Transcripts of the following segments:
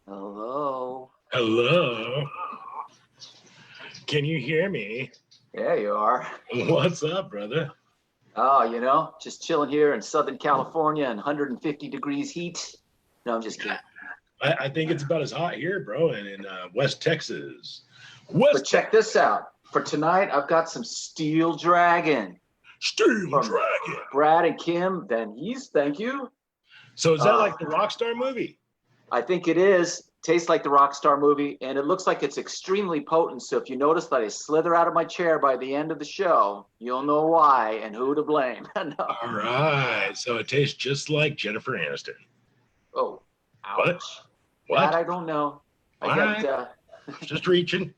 Hello. Hello. Can you hear me? Yeah, you are. What's up, brother? Oh, just chilling here in Southern California and 150 degrees heat. No, I'm just kidding. I think it's about as hot here, bro, and in West Texas. But check this out. For tonight, I've got some Steel Dragon. Steel Dragon. Brad and Kim Van Hees, thank you. So is that like the Rockstar movie? I think it is. Tastes like the Rockstar movie, and it looks like it's extremely potent. So if you notice that I slither out of my chair by the end of the show, you'll know why and who to blame. No. All right. So it tastes just like Jennifer Aniston. Oh, ouch. What? That I don't know. All right. Just reaching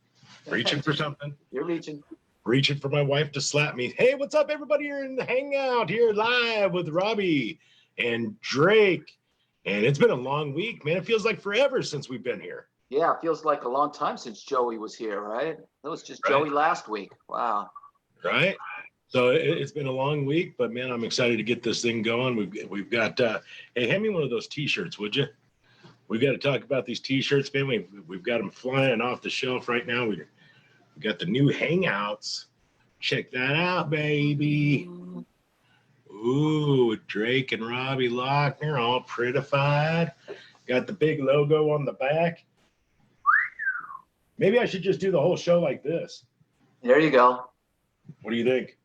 for something. You're reaching. Reaching for my wife to slap me. Hey, what's up, everybody? You're in the Hangout here live with Robbie and Drake. And it's been a long week, man. It feels like forever since we've been here. Yeah, it feels like a long time since Joey was here, right? It was just Joey last week. Wow. Right? So it's been a long week, but man, I'm excited to get this thing going. We've got, hey, hand me one of those T-shirts, would you? We've got to talk about these T-shirts, man. We've got them flying off the shelf right now. We got the new Hangouts. Check that out, baby. Ooh, Drake and Robbie Lochner, all prettified. Got the big logo on the back. Maybe I should just do the whole show like this. There you go. What do you think?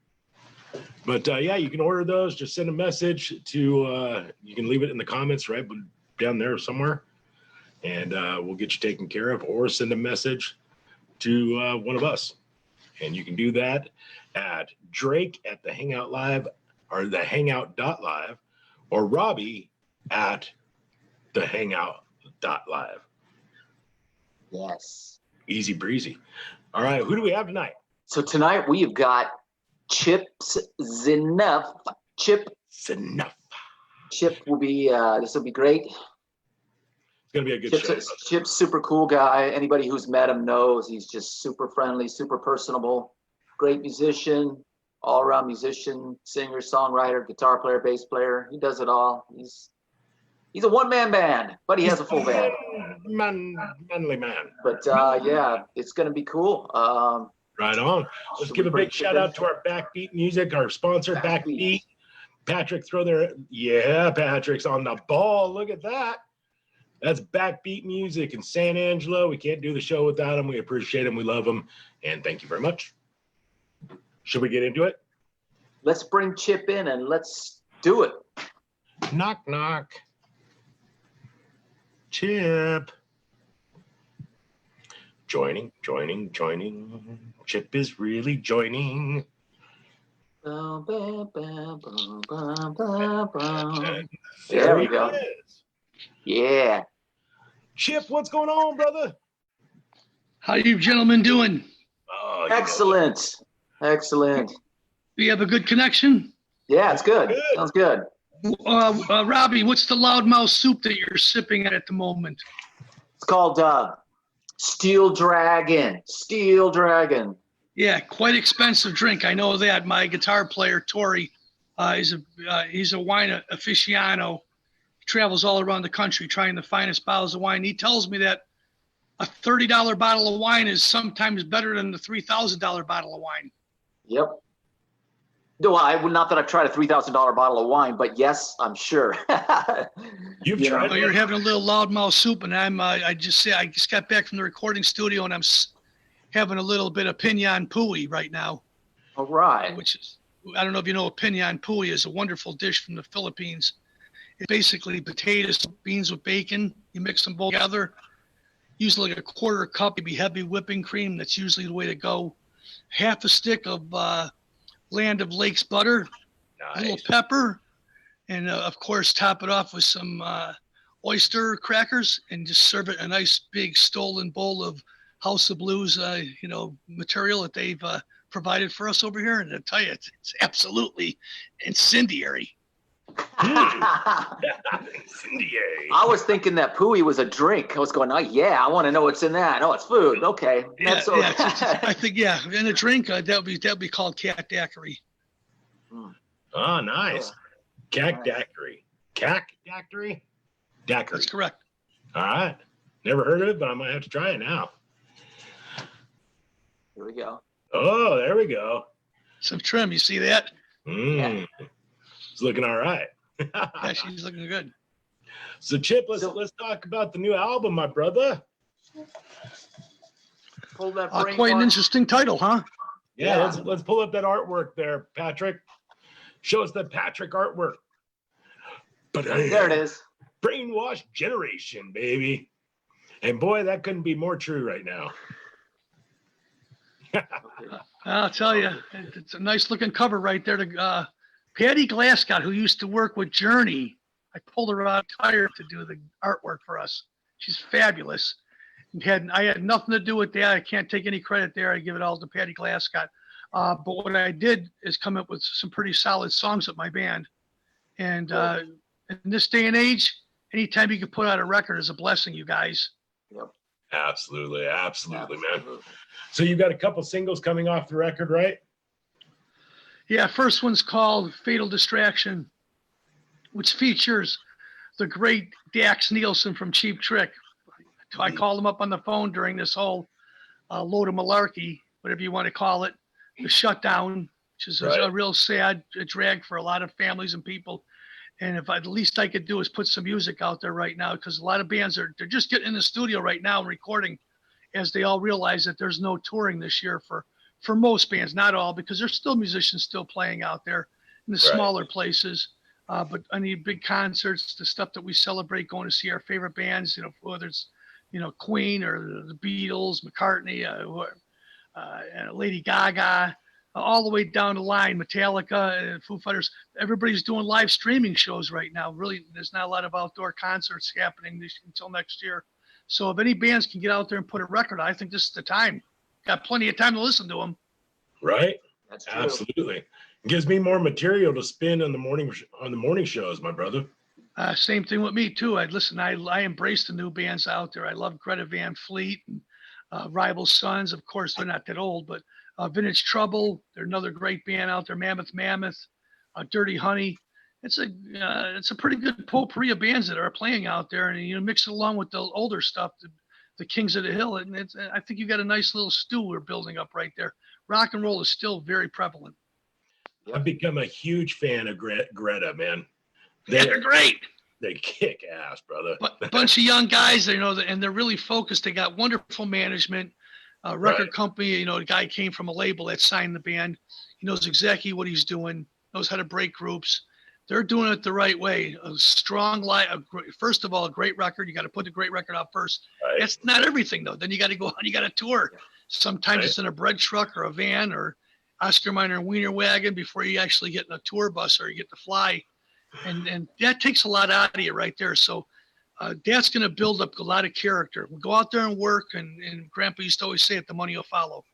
But yeah, you can order those. Just send a message to, you can leave it in the comments right down there somewhere. And we'll get you taken care of. Or send a message to one of us. And you can do that at Drake at the Hangout Live or the Hangout.live or Robbie at the Hangout.live. Yes. Easy breezy. All right, who do we have tonight? So tonight we've got Chip's Nuff. Chip will be, this will be great. It's going to be a good show. Chip's super cool guy. Anybody who's met him knows he's just super friendly, super personable, great musician, all-around musician, singer, songwriter, guitar player, bass player. He does it all. He's a one-man band, but he has a full band. Manly man. But yeah, it's going to be cool. Right on. Let's give a big shout out to our Backbeat Music, our sponsor, Backbeat. Patrick, Patrick's on the ball. Look at that. That's Backbeat Music in San Angelo. We can't do the show without him. We appreciate him. We love him. And thank you very much. Should we get into it? Let's bring Chip in and let's do it. Knock, knock. Chip. Joining. Chip is really joining. There we go. Yeah. Chip, what's going on, brother? How you gentlemen doing? Oh, excellent. Excellent. Do you have a good connection? Yeah, it's good. Sounds good. Robbie, what's the loudmouth soup that you're sipping at the moment? It's called Steel Dragon. Steel Dragon. Yeah, quite expensive drink. I know that. My guitar player, Tori, he's a wine aficionado. He travels all around the country trying the finest bottles of wine. He tells me that a $30 bottle of wine is sometimes better than the $3,000 bottle of wine. Yep. No, not that I've tried a $3,000 bottle of wine, but yes, I'm sure. You've tried. You're having a little loudmouth soup, and I just got back from the recording studio, and I'm having a little bit of pinyon pooey right now. All right. Which is, I don't know if you know what pinyon pooey is, a wonderful dish from the Philippines. It's basically potatoes, beans with bacon. You mix them both together. Usually like a quarter cup, maybe heavy whipping cream. That's usually the way to go. Half a stick of Land of Lakes butter, a little pepper, and of course top it off with some oyster crackers, and just serve it a nice big stolen bowl of House of Blues, material that they've provided for us over here. And I tell you, it's absolutely incendiary. Incendiary. I was thinking that pooey was a drink. I was going, oh yeah, I want to know what's in that. Oh, it's food. Okay. I think in a drink that'd be called cat daiquiri. Oh, nice. Cat daiquiri. Cat daiquiri. Daiquiri. That's correct. All right. Never heard of it, but I might have to try it now. Here we go. Oh, there we go. Some trim. You see that? Yeah. It's looking all right. Yeah, she's looking good. So Chip, let's talk about the new album, my brother. Pull that Quite an interesting title, huh? Yeah. Let's pull up that artwork there, Patrick. Show us the Patrick artwork. But there it is. Brainwashed generation, baby. And boy, that couldn't be more true right now. I'll tell you, it's a nice looking cover right there. To Patty Glasgow, who used to work with Journey, I pulled her out tired to do the artwork for us. She's fabulous. I had nothing to do with that. I can't take any credit there. I give it all to Patty Glasgow. But what I did is come up with some pretty solid songs with my band. And in this day and age, anytime you can put out a record is a blessing, you guys. Yep. Absolutely, man. So you've got a couple singles coming off the record, right? Yeah, first one's called Fatal Distraction, which features the great Dax Nielsen from Cheap Trick. I called him up on the phone during this whole load of malarkey, whatever you want to call it, the shutdown, which is a real sad drag for a lot of families and people. And if the least I could do is put some music out there right now, because a lot of bands they're just getting in the studio right now and recording, as they all realize that there's no touring this year for most bands, not all, because there's still musicians still playing out there in the smaller places. But any big concerts, the stuff that we celebrate, going to see our favorite bands, whether it's Queen or the Beatles, McCartney, Lady Gaga, all the way down the line, Metallica, Foo Fighters. Everybody's doing live streaming shows right now. Really, there's not a lot of outdoor concerts happening until next year. So if any bands can get out there and put a record, I think this is the time. Got plenty of time to listen to them. Right? That's true. Absolutely. It gives me more material to spin on the morning shows, my brother. Same thing with me too. I embrace the new bands out there. I love Greta Van Fleet and Rival Sons. Of course, they're not that old, but Vintage Trouble. They're another great band out there. Mammoth, Dirty Honey. It's a pretty good potpourri of bands that are playing out there, and mix it along with the older stuff, the Kings of the Hill, and I think you got a nice little stew we're building up right there. Rock and roll is still very prevalent. I've become a huge fan of Greta, man. They're great. They kick ass, brother. A bunch of young guys, and they're really focused. They got wonderful management, record company. The guy came from a label that signed the band. He knows exactly what he's doing, knows how to break groups. They're doing it the right way. A strong first of all, a great record. You got to put the great record out first. Right. That's not everything though. Then you got to go on. You got to tour. Sometimes it's in a bread truck or a van or Oscar Mayer and Wiener wagon before you actually get in a tour bus or you get to fly. And that takes a lot out of you right there. So that's going to build up a lot of character. We'll go out there and work. And Grandpa used to always say it, the money will follow.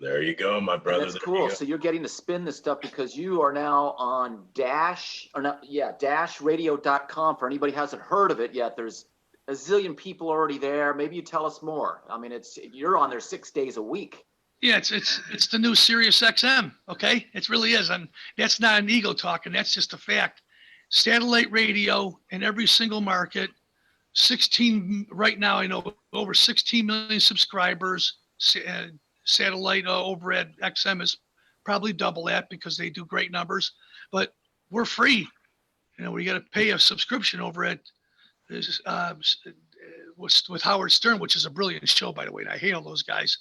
There you go, my brother. That's cool. So you're getting to spin this stuff because you are now on dashradio.com. For anybody who hasn't heard of it yet, there's a zillion people already there. Maybe you tell us more. I mean, you're on there 6 days a week. Yeah, it's the new Sirius XM. Okay, it really is. And that's not an ego talking. That's just a fact. Satellite radio in every single market. 16 right now. I know over 16 million subscribers. Satellite over at XM is probably double that because they do great numbers, but we're free. We got to pay a subscription over at with Howard Stern, which is a brilliant show, by the way. And I hate all those guys,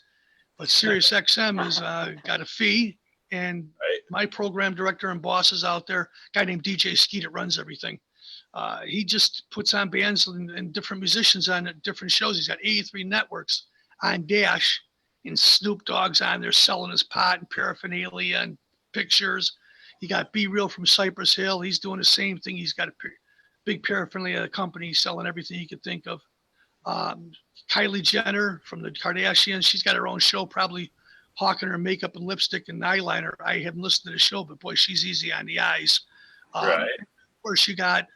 but Sirius XM has got a fee, and my program director and boss is out there, a guy named DJ Ski that runs everything. He just puts on bands and different musicians on different shows. He's got 83 networks on Dash. And Snoop Dogg's on there selling his pot and paraphernalia and pictures. You got Be Real from Cypress Hill. He's doing the same thing. He's got a big paraphernalia company selling everything you could think of. Kylie Jenner from the Kardashians. She's got her own show, probably hawking her makeup and lipstick and eyeliner. I haven't listened to the show, but boy, she's easy on the eyes. Of course, you got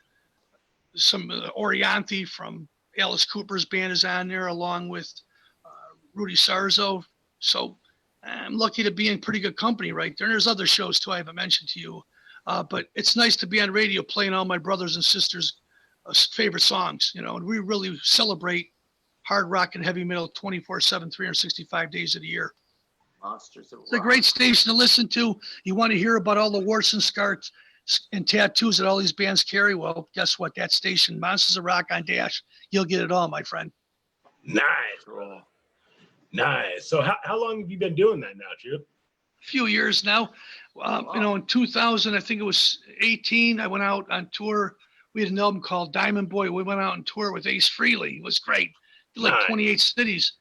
some Orianthi from Alice Cooper's band is on there, along with Rudy Sarzo. So I'm lucky to be in pretty good company right there. And there's other shows too I haven't mentioned to you. But it's nice to be on radio playing all my brothers and sisters' favorite songs, and we really celebrate hard rock and heavy metal 24/7, 365 days of the year. Monsters of It's a Rock. great station to listen to. You want to hear about all the warts and scars and tattoos that all these bands carry? Well, guess what? That station, Monsters of Rock on Dash, you'll get it all, my friend. Nice, bro. Nice. So how long have you been doing that now, Chip? A few years now. In 2000, I think it was 18, I went out on tour. We had an album called Diamond Boy. We went out on tour with Ace Frehley. It was great. Did like 28 cities.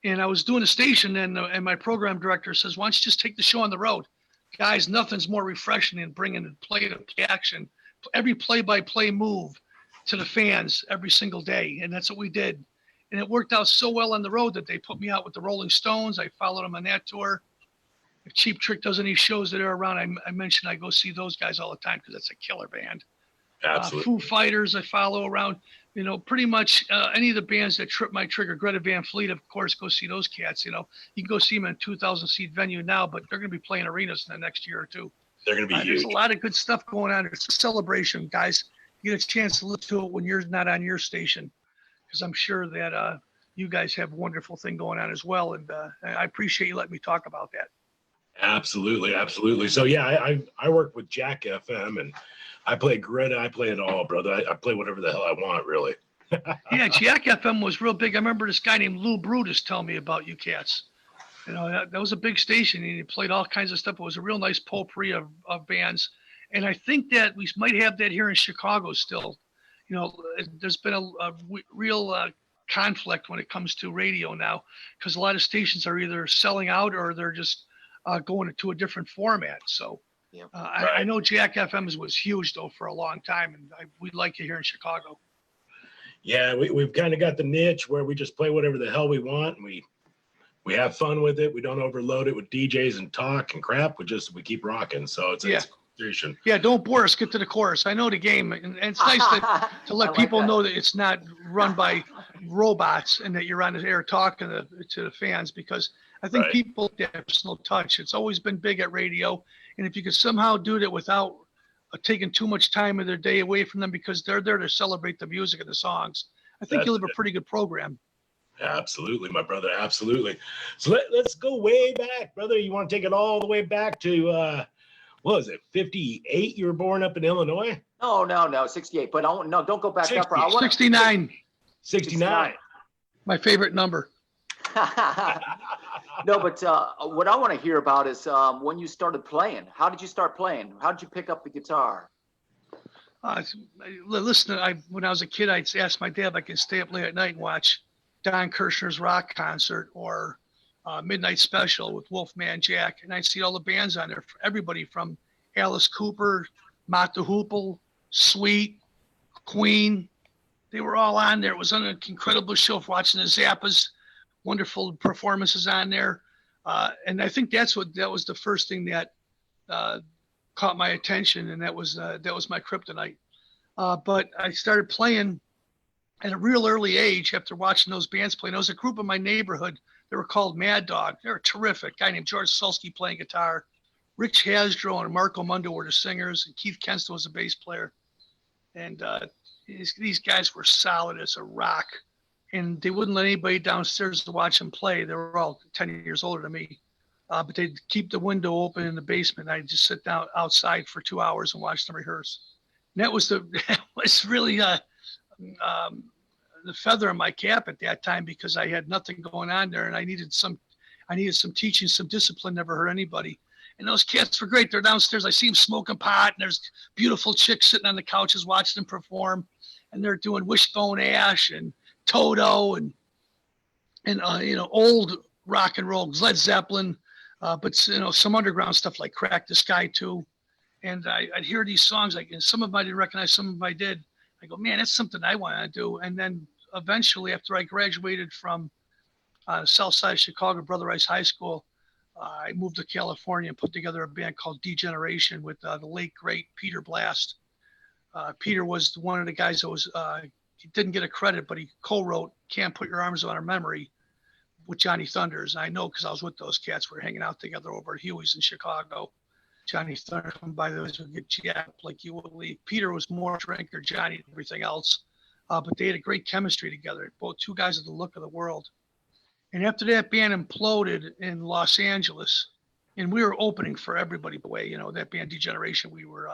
And I was doing a station, and my program director says, why don't you just take the show on the road? Guys, nothing's more refreshing than bringing play-to-play action, every play-by-play move to the fans every single day. And that's what we did. And it worked out so well on the road that they put me out with the Rolling Stones. I followed them on that tour. If Cheap Trick does any shows that are around, I mentioned I go see those guys all the time because that's a killer band. Absolutely. Foo Fighters, I follow around. Pretty much any of the bands that trip my trigger. Greta Van Fleet, of course, go see those cats. You can go see them in a 2,000-seat venue now, but they're going to be playing arenas in the next year or two. They're going to be huge. There's a lot of good stuff going on. It's a celebration, guys. You get a chance to listen to it when you're not on your station, because I'm sure that you guys have a wonderful thing going on as well. And I appreciate you letting me talk about that. Absolutely, absolutely. So yeah, I work with Jack FM, and I play Greta. I play it all, brother. I play whatever the hell I want, really. Yeah, Jack FM was real big. I remember this guy named Lou Brutus telling me about you cats. That was a big station, and he played all kinds of stuff. It was a real nice potpourri of bands. And I think that we might have that here in Chicago still. There's been a real conflict when it comes to radio now, because a lot of stations are either selling out or they're just going to a different format. So Yep. I know Jack FM was huge, though, for a long time, and we'd like it here in Chicago. Yeah, we've kind of got the niche where we just play whatever the hell we want, and we have fun with it. We don't overload it with DJs and talk and crap. We keep rocking. So it's a station. Yeah, don't bore us. Get to the chorus. I know the game, and it's nice to let people know that it's not run by robots and that you're on the air talking to the fans, because I think people get personal touch. It's always been big at radio, and if you could somehow do that without taking too much time of their day away from them, because they're there to celebrate the music and the songs, I think you'll have a pretty good program. Absolutely, my brother. Absolutely. So let's go way back, brother. You want to take it all the way back to, what was it, 58? You were born up in Illinois? No, 68. But don't go back 60. that far. 69. 69. My favorite number. No, but what I want to hear about is when you started playing. How did you start playing? How did you pick up the guitar? Listen, when I was a kid, I'd ask my dad if I could stay up late at night and watch Don Kirshner's rock concert or Midnight Special with Wolfman Jack, and I'd see all the bands on there. Everybody from Alice Cooper, Mott the Hoople, Sweet, Queen. They were all on there. It was an incredible show for watching the Zappas. Wonderful performances on there, and I think that was the first thing that caught my attention, and that was my kryptonite. But I started playing at a real early age after watching those bands play. And there was a group in my neighborhood. They were called Mad Dog. They were terrific. A guy named George Sulsky playing guitar, Rich Hasdro and Marco Mundo were the singers, and Keith Kenston was the bass player. And these guys were solid as a rock. And they wouldn't let anybody downstairs to watch them play. They were all 10 years older than me. But they'd keep the window open in the basement. I'd just sit down outside for 2 hours and watch them rehearse. And that was really the feather in my cap at that time, because I had nothing going on there, and I needed some teaching, some discipline. Never hurt anybody. And those cats were great. They're downstairs. I see them smoking pot, and there's beautiful chicks sitting on the couches watching them perform, and they're doing Wishbone Ash and Toto and old rock and roll, Led Zeppelin, but some underground stuff like Crack the Sky too. And I'd hear these songs, and some of them I didn't recognize, some of them I did. I go, man, that's something I want to do. And then eventually, after I graduated from South Side of Chicago, Brother Rice High School, I moved to California and put together a band called Degeneration with the late great Peter Blast. Peter was one of the guys that was he didn't get a credit, but he co-wrote "Can't Put Your Arms Around a Memory" with Johnny Thunders. I know because I was with those cats. We were hanging out together over at Huey's in Chicago. Johnny Thunders come by those would get jacked like you would believe. Peter was more drinker, Johnny, than everything else. but they had a great chemistry together. Both two guys with the look of the world. And after that band imploded in Los Angeles, and we were opening for everybody. The way, that band Degeneration, we were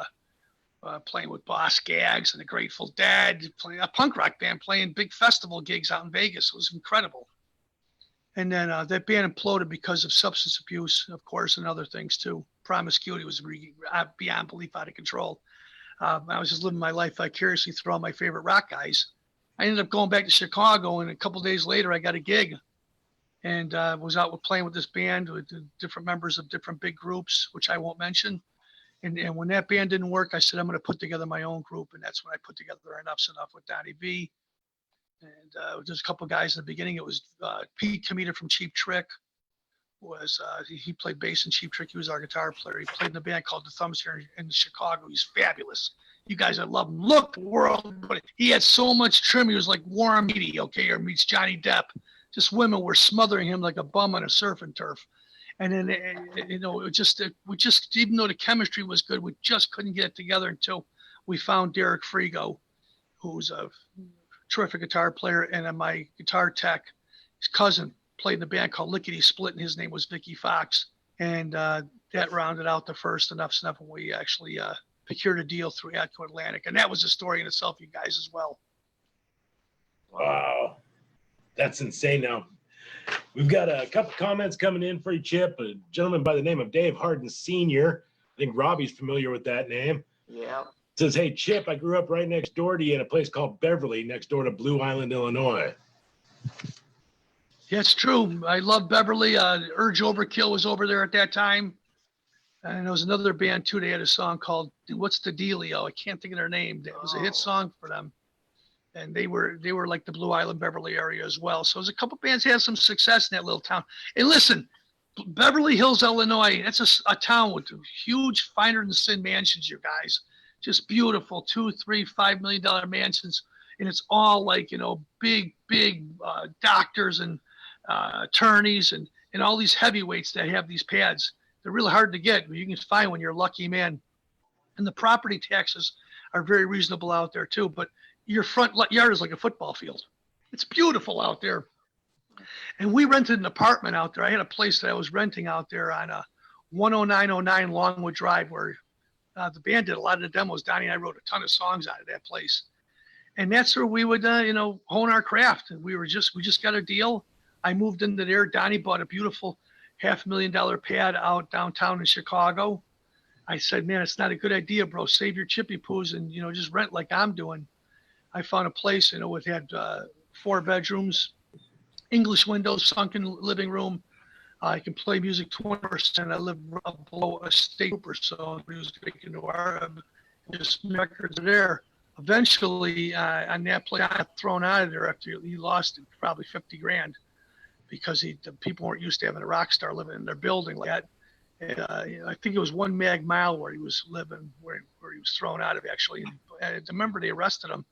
playing with Boss Gags and the Grateful Dead, playing a punk rock band, playing big festival gigs out in Vegas. It was incredible. And then that band imploded because of substance abuse, of course, and other things too. Promiscuity was beyond belief, out of control. I was just living my life vicariously through all my favorite rock guys. I ended up going back to Chicago, and a couple of days later, I got a gig, and was out playing with this band with different members of different big groups, which I won't mention. And when that band didn't work, I said, I'm going to put together my own group. And that's when I put together Enough's Enough with Donnie B. And there's a couple of guys in the beginning. It was Pete Comita from Cheap Trick. He played bass in Cheap Trick. He was our guitar player. He played in a band called The Thumbs here in Chicago. He's fabulous. You guys, I love him. Look, world, but he had so much trim. He was like Warren Beatty, or meets Johnny Depp. Just women were smothering him like a bum on a surf and turf. And then, we just, even though the chemistry was good, we just couldn't get it together until we found Derek Frigo, who's a terrific guitar player, and then my guitar tech, his cousin, played in a band called Lickety Split, and his name was Vicky Fox. And that rounded out the first Enough's Enough, and we actually procured a deal through Atco Atlantic. And that was a story in itself, you guys, as well. Wow. That's insane. Now, we've got a couple comments coming in for you, Chip. A gentleman by the name of Dave Harden Sr. I think Robbie's familiar with that name. Yeah. Says, hey, Chip, I grew up right next door to you in a place called Beverly, next door to Blue Island, Illinois. Yeah, it's true. I love Beverly. Urge Overkill was over there at that time. And there was another band, too. They had a song called What's the Dealio? I can't think of their name. It was a hit song for them. And they were like the Blue Island, Beverly area as well. So there's a couple bands that had some success in that little town. And listen, Beverly Hills, Illinois, that's a town with huge finer than sin mansions, you guys. Just beautiful, $2, $3, $5 million mansions. And it's all like, big doctors and attorneys and all these heavyweights that have these pads. They're really hard to get, but you can find when you're a lucky man. And the property taxes are very reasonable out there too. But your front yard is like a football field. It's beautiful out there. And we rented an apartment out there. I had a place that I was renting out there on 10909 Longwood Drive, where the band did a lot of the demos. Donnie and I wrote a ton of songs out of that place. And that's where we would, hone our craft. And we just got a deal. I moved into there. Donnie bought a beautiful $500,000 pad out downtown in Chicago. I said, man, it's not a good idea, bro. Save your chippy poos and, just rent like I'm doing. I found a place, it had 4 bedrooms, English windows, sunken living room. I can play music 20%. I live below a state trooper, so music into Arab. Just records are there. Eventually, on that place, I got thrown out of there after he lost probably $50,000 because the people weren't used to having a rock star living in their building like that. And, I think it was 1 mag mile where he was living, where he was thrown out of actually. And I remember they arrested him.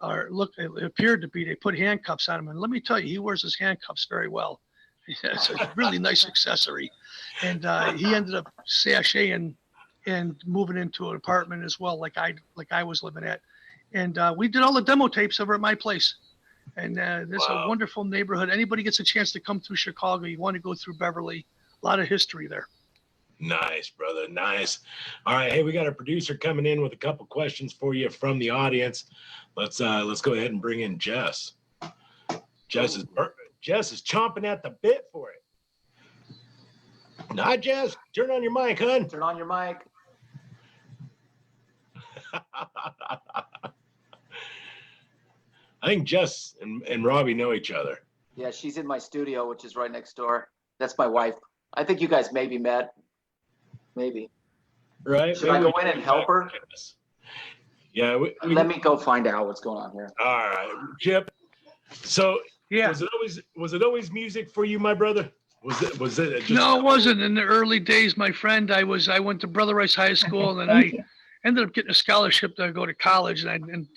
It appeared to be, they put handcuffs on him. And let me tell you, he wears his handcuffs very well. It's a really nice accessory. And he ended up sashaying and moving into an apartment as well, like I was living at. And we did all the demo tapes over at my place. And this is a wonderful neighborhood. Anybody gets a chance to come through Chicago, you want to go through Beverly. A lot of history there. Nice, brother. Nice. All right. Hey, we got a producer coming in with a couple questions for you from the audience. Let's go ahead and bring in Jess. Jess is chomping at the bit for it. Hi, Jess. Turn on your mic, hun. Turn on your mic. I think Jess and Robbie know each other. Yeah, she's in my studio, which is right next door. That's my wife. I think you guys maybe met. Maybe. Right. Should I go in and help her? Yeah. Let me go find out what's going on here. All right, Chip. So Yeah. Was it always music for you, my brother? Was it just... No, it wasn't. In the early days, my friend, I went to Brother Rice High School, and I ended up getting a scholarship to go to college. And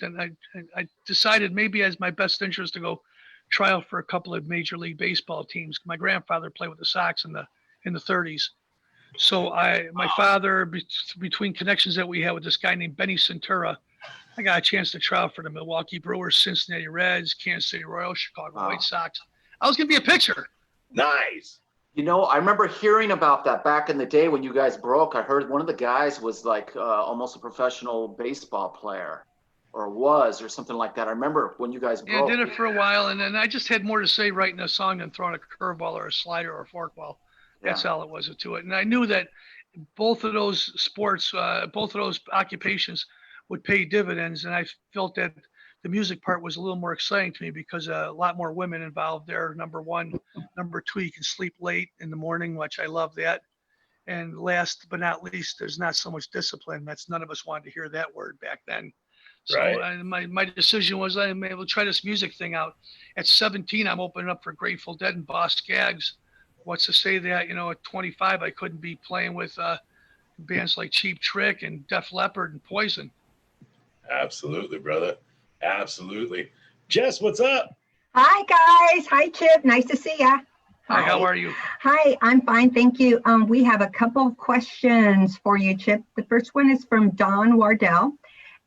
I decided maybe as my best interest to go try out for a couple of Major League Baseball teams. My grandfather played with the Sox in the 30s. So my father, between connections that we had with this guy named Benny Centura, I got a chance to travel for the Milwaukee Brewers, Cincinnati Reds, Kansas City Royals, Chicago Wow. White Sox. I was going to be a pitcher. Nice. You know, I remember hearing about that back in the day when you guys broke. I heard one of the guys was like almost a professional baseball player, or something like that. I remember when you guys Yeah, I broke. did it for a while, and then I just had more to say writing a song than throwing a curveball or a slider or a forkball. That's Yeah. all it was to it. And I knew that both of those sports, both of those occupations would pay dividends. And I felt that the music part was a little more exciting to me because a lot more women involved there. Number one. Number two, you can sleep late in the morning, which I love that. And last but not least, there's not so much discipline. That's none of us wanted to hear that word back then. So Right. my decision was I'm able to try this music thing out. At 17, I'm opening up for Grateful Dead and Boss Gags. What's to say that, at 25, I couldn't be playing with bands like Cheap Trick and Def Leppard and Poison. Absolutely, brother. Absolutely. Jess, what's up? Hi, guys. Hi, Chip. Nice to see ya. Hi, how are you? Hi, I'm fine. Thank you. We have a couple of questions for you, Chip. The first one is from Don Wardell,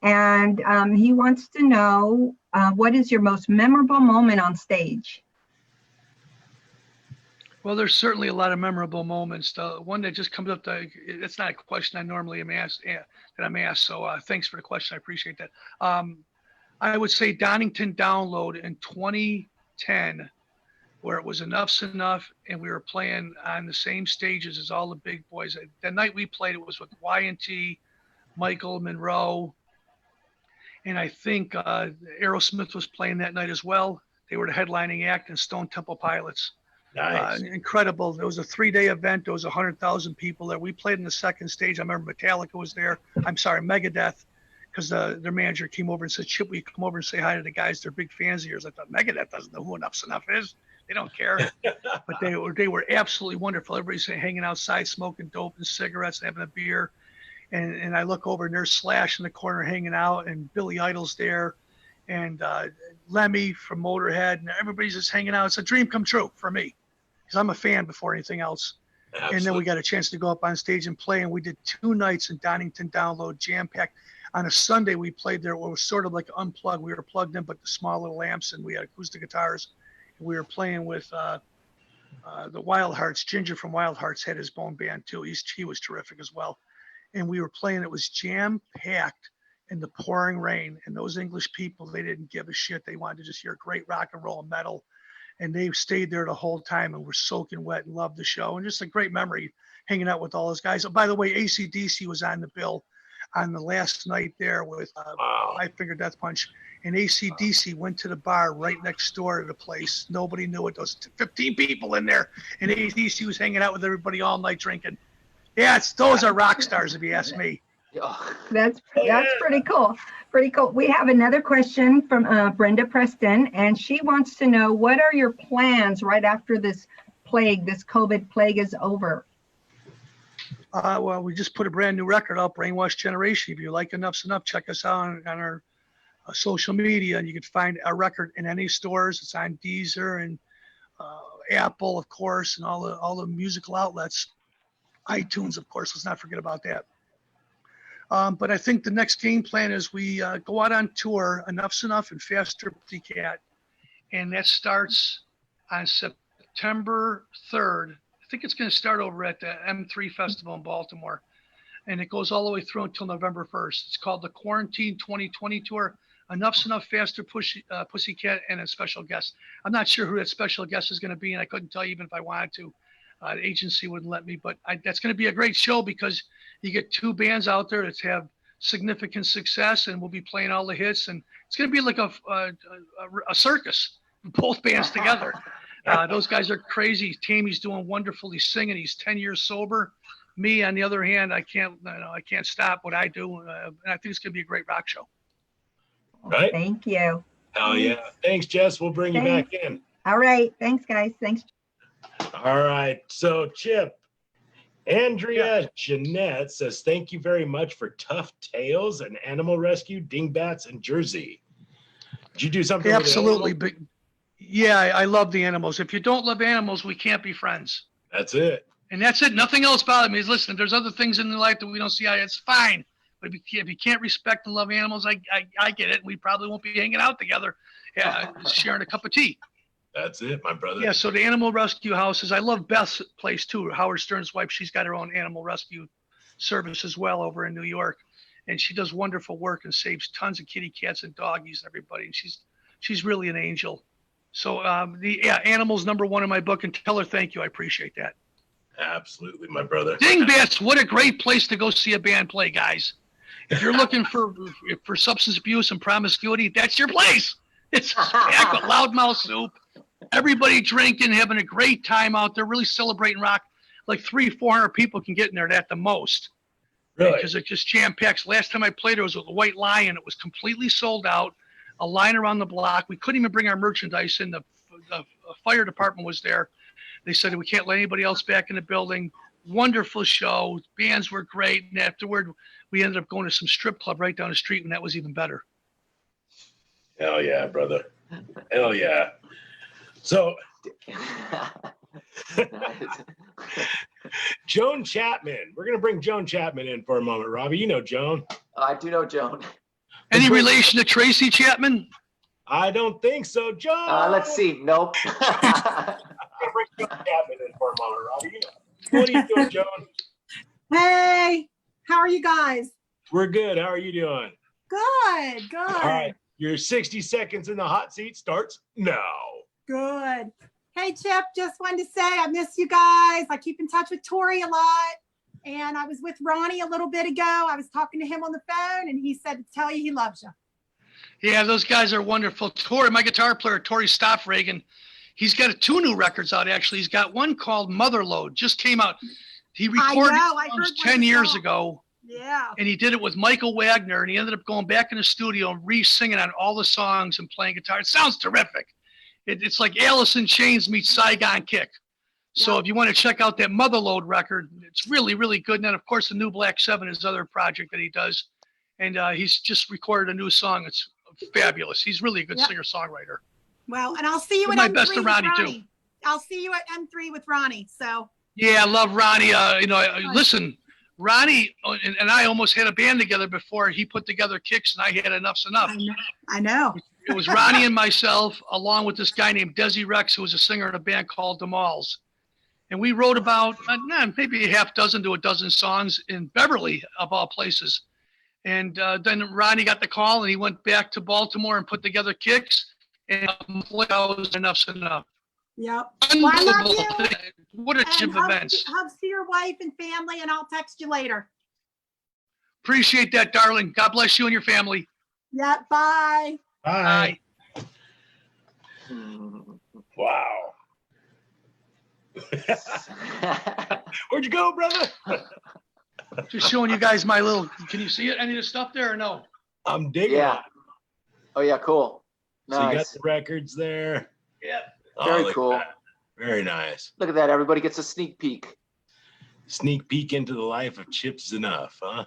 and he wants to know what is your most memorable moment on stage? Well, there's certainly a lot of memorable moments. The one that just comes up, it's not a question I normally am asked, that I'm asked. So thanks for the question. I appreciate that. I would say Donington Download in 2010, where it was Enough's Enough, and we were playing on the same stages as all the big boys. The night we played, it was with Y&T, Michael Monroe, and I think Aerosmith was playing that night as well. They were the headlining act, and Stone Temple Pilots. Nice. Incredible. It was a 3-day event. There was 100,000 people there. We played in the second stage. I remember Metallica was there. I'm sorry, Megadeth, because their manager came over and said, Chip, will you come over and say hi to the guys? They're big fans of yours. I thought, Megadeth doesn't know who Enough's Enough is. They don't care. But they were absolutely wonderful. Everybody's hanging outside, smoking dope and cigarettes and having a beer. And I look over and there's Slash in the corner hanging out, and Billy Idol's there, and Lemmy from Motorhead, and everybody's just hanging out. It's a dream come true for me, because I'm a fan before anything else. Absolutely. And then we got a chance to go up on stage and play, and we did 2 nights in Donington Download, jam-packed. On a Sunday, we played there. It was sort of like unplugged. We were plugged in, but the small little amps, and we had acoustic guitars. And we were playing with the Wild Hearts. Ginger from Wild Hearts had his own band, too. He was terrific as well. And we were playing. It was jam-packed in the pouring rain. And those English people, they didn't give a shit. They wanted to just hear great rock and roll and metal. And they stayed there the whole time and were soaking wet and loved the show. And just a great memory hanging out with all those guys. Oh, by the way, AC/DC was on the bill on the last night there with Five Finger Death Punch. And AC/DC went to the bar right next door to the place. Nobody knew it. There was 15 people in there. And AC/DC was hanging out with everybody all night drinking. Yeah, those are rock stars, if you ask me. That's pretty cool. Pretty cool. We have another question from Brenda Preston, and she wants to know, what are your plans right after this COVID plague is over? Well, we just put a brand new record out, Brainwash Generation. If you like Enough's Enough, check us out on our social media, and you can find our record in any stores. It's on Deezer and Apple, of course, and all the musical outlets. iTunes, of course. Let's not forget about that. But I think the next game plan is we go out on tour, Enough's Enough and Faster Pussycat, and that starts on September 3rd. I think it's going to start over at the M3 Festival in Baltimore, and it goes all the way through until November 1st. It's called the Quarantine 2020 Tour. Enough's Enough, Faster Pussycat, and a special guest. I'm not sure who that special guest is going to be, and I couldn't tell you even if I wanted to. The agency wouldn't let me, but that's going to be a great show because you get 2 bands out there that have significant success, and we'll be playing all the hits, and it's going to be like a circus, both bands together. Those guys are crazy. Tammy's doing wonderful. He's singing. He's 10 years sober. Me, on the other hand, I can't stop what I do, and I think it's going to be a great rock show. Right. Thank you. Hell yeah. Thanks, Jess. We'll bring you back in. All right. Thanks, guys. Thanks. All right. So, Chip, Andrea Jeanette says, thank you very much for Tough Tales and Animal Rescue, Dingbats, and Jersey. Did you do something? Absolutely. But yeah, I love the animals. If you don't love animals, we can't be friends. That's it. And that's it. Nothing else bothers me. Listen, if there's other things in life that we don't see eye, it's fine. But if you can't respect and love animals, I get it. We probably won't be hanging out together, sharing a cup of tea. That's it, my brother. Yeah, so the animal rescue houses, I love Beth's place too. Howard Stern's wife, she's got her own animal rescue service as well over in New York. And she does wonderful work and saves tons of kitty cats and doggies and everybody. And she's really an angel. So animals #1 in my book, and tell her thank you. I appreciate that. Absolutely, my brother. Dingbats, what a great place to go see a band play, guys. If you're looking for substance abuse and promiscuity, that's your place. It's packed with loudmouth soup. Everybody drinking, having a great time out there, really celebrating rock. Like 300-400 people can get in there at the most. Really? Because it just jam-packs. Last time I played, it was with the White Lion. It was completely sold out. A line around the block. We couldn't even bring our merchandise in. The fire department was there. They said we can't let anybody else back in the building. Wonderful show. Bands were great. And afterward, we ended up going to some strip club right down the street, and that was even better. Hell yeah, brother. Hell yeah. So, Joan Chapman. We're going to bring Joan Chapman in for a moment, Robbie. You know Joan. I do know Joan. Any relation to Tracy Chapman? I don't think so. Joan! Let's see. Nope. I'm going to bring Joan Chapman in for a moment, Robbie. You know. What are you doing, Joan? Hey, how are you guys? We're good. How are you doing? Good, good. All right. Your 60 seconds in the hot seat starts now. Good. Hey, Chip, just wanted to say I miss you guys. I keep in touch with Tori a lot. And I was with Ronnie a little bit ago. I was talking to him on the phone, and he said to tell you he loves you. Yeah, those guys are wonderful. Tori, my guitar player, Tori Stoffregan, he's got 2 new records out, actually. He's got one called Motherload, just came out. He recorded it 10 years ago. Yeah. And he did it with Michael Wagner, and he ended up going back in the studio and re-singing on all the songs and playing guitar. It sounds terrific. It's like Alice in Chains meets Saigon Kick. So if you want to check out that Motherload record, it's really, really good. And then, of course, the New Black 7 is his other project that he does. And he's just recorded a new song. It's fabulous. He's really a good singer-songwriter. Well, and I'll see you at my M3 best to with Ronnie, Ronnie. too. I'll see you at M3 with Ronnie. So. Yeah, I love Ronnie. Listen, Ronnie and I almost had a band together before he put together Kicks, and I had Enough's Enough. I know. It was Ronnie and myself, along with this guy named Desi Rex, who was a singer in a band called The Malls. And we wrote about maybe a half dozen to a dozen songs in Beverly, of all places. And then Ronnie got the call, and he went back to Baltimore and put together Kicks. And Enough's Enough. Yep. Well, I love you. What a chip events. Hugs to your wife and family, and I'll text you later. Appreciate that, darling. God bless you and your family. Yeah, bye. Bye. Wow. Where'd you go, brother? Just showing you guys my little, can you see it? Any of the stuff there or no? I'm digging Yeah. it. Oh yeah, cool. So you got Nice. the records there. Yeah. Very look at cool. that. Very nice. Look at that. Everybody gets a sneak peek. Sneak peek into the life of Chips Enough, huh?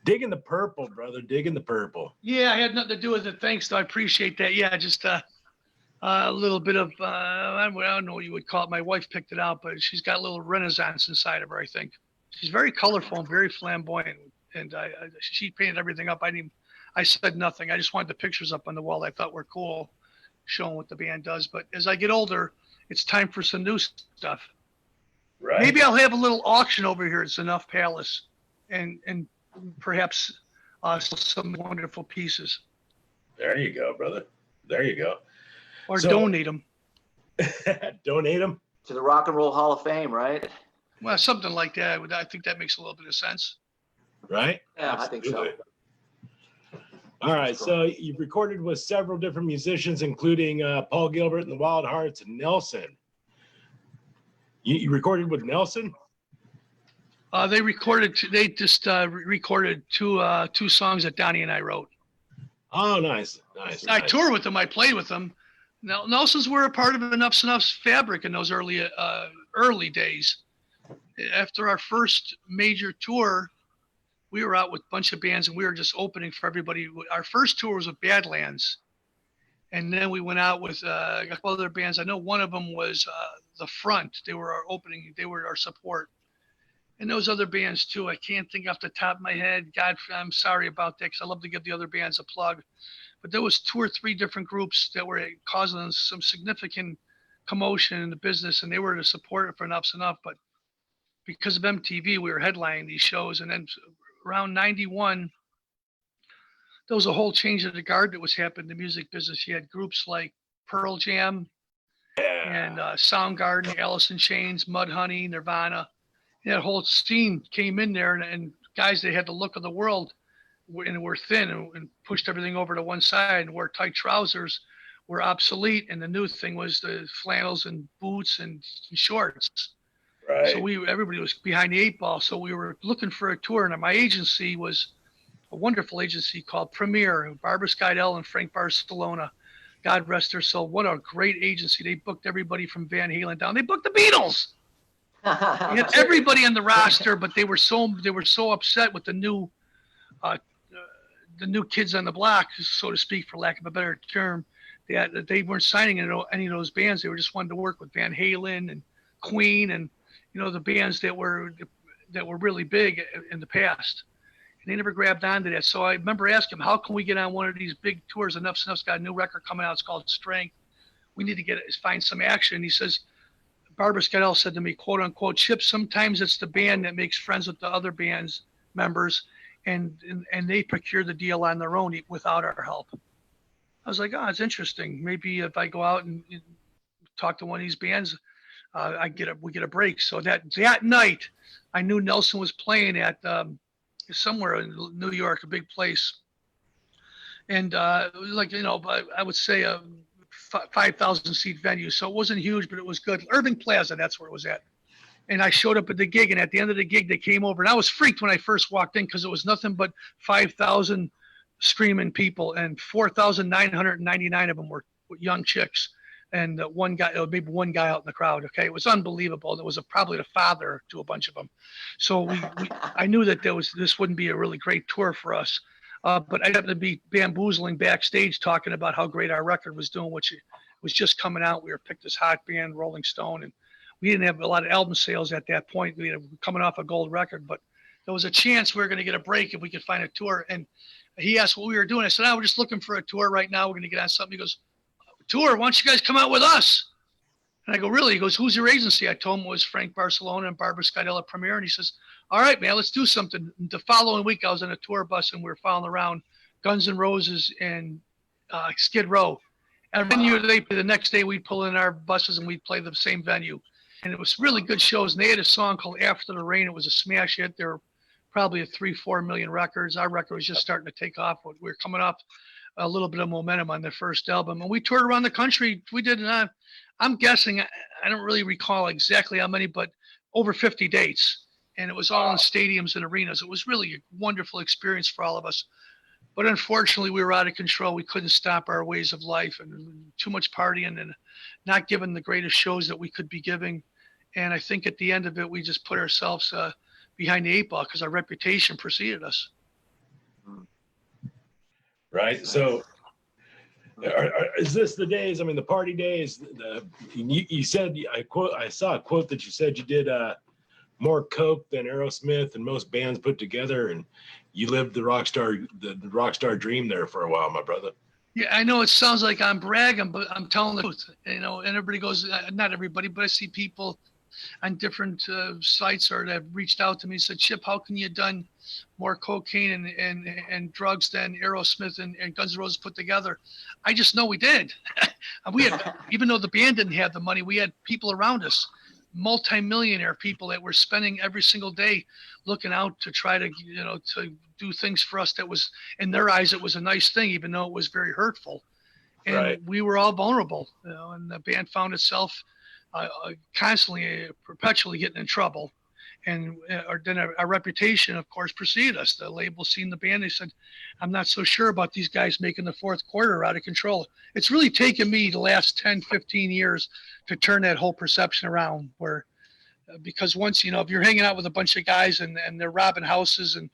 Digging the purple, brother. Digging the purple. Yeah, I had nothing to do with it. Thanks, though. I appreciate that. Yeah, just a little bit of, I don't know what you would call it. My wife picked it out, but she's got a little renaissance inside of her, I think. She's very colorful and very flamboyant. And she painted everything up. I said nothing. I just wanted the pictures up on the wall I thought were cool, showing what the band does. But as I get older, it's time for some new stuff. Right. Maybe I'll have a little auction over here at Enough Palace and perhaps some wonderful pieces. There you go, brother. There you go. Or So- donate them. Donate them. To the Rock and Roll Hall of Fame, right? Well, something like that. I think that makes a little bit of sense. Right? Yeah, I think so. Absolutely. All right. So you've recorded with several different musicians, including Paul Gilbert and the Wild Hearts and Nelson. You recorded with Nelson? They just recorded two songs that Donnie and I wrote. Oh, nice. Nice. I nice. toured with them. I played with them. Now, Nelson's were a part of Enough's fabric in those early days. After our first major tour, we were out with a bunch of bands and we were just opening for everybody. Our first tour was with Badlands. And then we went out with a couple other bands. I know one of them was The Front. They were our opening. They were our support. And those other bands too. I can't think off the top of my head. God, I'm sorry about that because I love to give the other bands a plug. But there was 2 or 3 different groups that were causing some significant commotion in the business, and they were to support it for Enough's Enough. But because of MTV, we were headlining these shows. And then around 91, there was a whole change of the guard that was happening in the music business. You had groups like Pearl Jam and Soundgarden, Alice in Chains, Mudhoney, Nirvana. And that whole scene came in there, and guys that had the look of the world and were thin and pushed everything over to one side and wore tight trousers were obsolete. And the new thing was the flannels and boots and shorts. Right. So everybody was behind the 8 ball. So we were looking for a tour, and my agency was a wonderful agency called Premier, Barbara Skydell and Frank Barcelona. God rest their soul. What a great agency. They booked everybody from Van Halen down. They booked the Beatles. They had everybody on the roster, but they were so upset with the new kids on the block, so to speak, for lack of a better term, that they weren't signing any of those bands. They were just wanting to work with Van Halen and Queen and the bands that were really big in the past. And they never grabbed onto that. So I remember asking him, how can we get on one of these big tours? Enough's got a new record coming out. It's called Strength. We need to find some action. And he says, Barbara Skydell said to me, quote unquote, Chip, sometimes it's the band that makes friends with the other band's members and they procure the deal on their own without our help. I was like, oh, it's interesting. Maybe if I go out and talk to one of these bands, we get a break. So that night, I knew Nelson was playing at somewhere in New York, a big place. And it was I would say a 5,000 seat venue. So it wasn't huge, but it was good. Irving Plaza, that's where it was at. And I showed up at the gig, and at the end of the gig, they came over. And I was freaked when I first walked in because it was nothing but 5,000 screaming people, and 4,999 of them were young chicks. And one guy, maybe one guy out in the crowd. Okay, it was unbelievable. There was probably the father to a bunch of them. So I knew that this wouldn't be a really great tour for us. But I happened to be bamboozling backstage talking about how great our record was doing, which was just coming out. We were picked as hot band, Rolling Stone, and we didn't have a lot of album sales at that point. We were coming off a gold record, but there was a chance we were going to get a break if we could find a tour. And he asked what we were doing. I said, we're just looking for a tour right now. We're going to get on something. He goes, tour? Why don't you guys come out with us? And I go, really? He goes, who's your agency? I told him it was Frank Barcelona and Barbara Skydell at Premier. And he says, all right, man, let's do something. The following week, I was on a tour bus and we were following around Guns N' Roses and Skid Row. And the next day we'd pull in our buses and we'd play the same venue. And it was really good shows. And they had a song called After the Rain. It was a smash hit. There were probably 3-4 million records. Our record was just starting to take off. We were coming off a little bit of momentum on their first album. And we toured around the country. We did, I'm guessing, I don't really recall exactly how many, but over 50 dates. And it was all in stadiums and arenas. It was really a wonderful experience for all of us. But unfortunately, we were out of control. We couldn't stop our ways of life, and too much partying and not giving the greatest shows that we could be giving. And I think at the end of it, we just put ourselves behind the 8 ball because our reputation preceded us. Right. So is this the days? I mean, the party days, you said, I saw a quote that you said you did more coke than Aerosmith and most bands put together, and you lived the rock star dream there for a while, my brother. Yeah, I know it sounds like I'm bragging, but I'm telling the truth. And everybody goes, not everybody, but I see people on different sites or that have reached out to me and said, Chip, how can you have done more cocaine and drugs than Aerosmith and Guns N' Roses put together? I just know we did. We had, even though the band didn't have the money, we had people around us, multi-millionaire people that were spending every single day looking out to try to, to do things for us that was, in their eyes, it was a nice thing, even though it was very hurtful. And right. We were all vulnerable, and the band found itself constantly, perpetually getting in trouble. And then our reputation, of course, preceded us. The label seen the band. They said, I'm not so sure about these guys making the fourth quarter out of control. It's really taken me the last 10, 15 years to turn that whole perception around because once, if you're hanging out with a bunch of guys and they're robbing houses and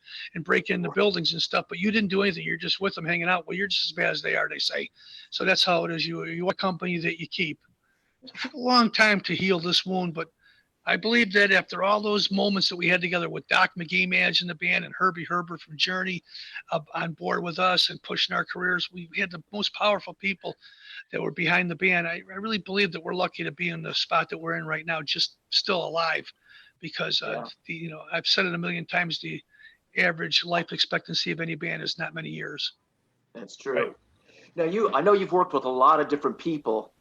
breaking into buildings and stuff, but you didn't do anything, you're just with them hanging out. Well, you're just as bad as they are, they say. So that's how it is. You're a company that you keep. It took a long time to heal this wound, but I believe that after all those moments that we had together with Doc McGee managing the band and Herbie Herbert from Journey on board with us and pushing our careers, we had the most powerful people that were behind the band. I really believe that we're lucky to be in the spot that we're in right now, just still alive, because I've said it a million times, the average life expectancy of any band is not many years. That's true. Now, I know you've worked with a lot of different people.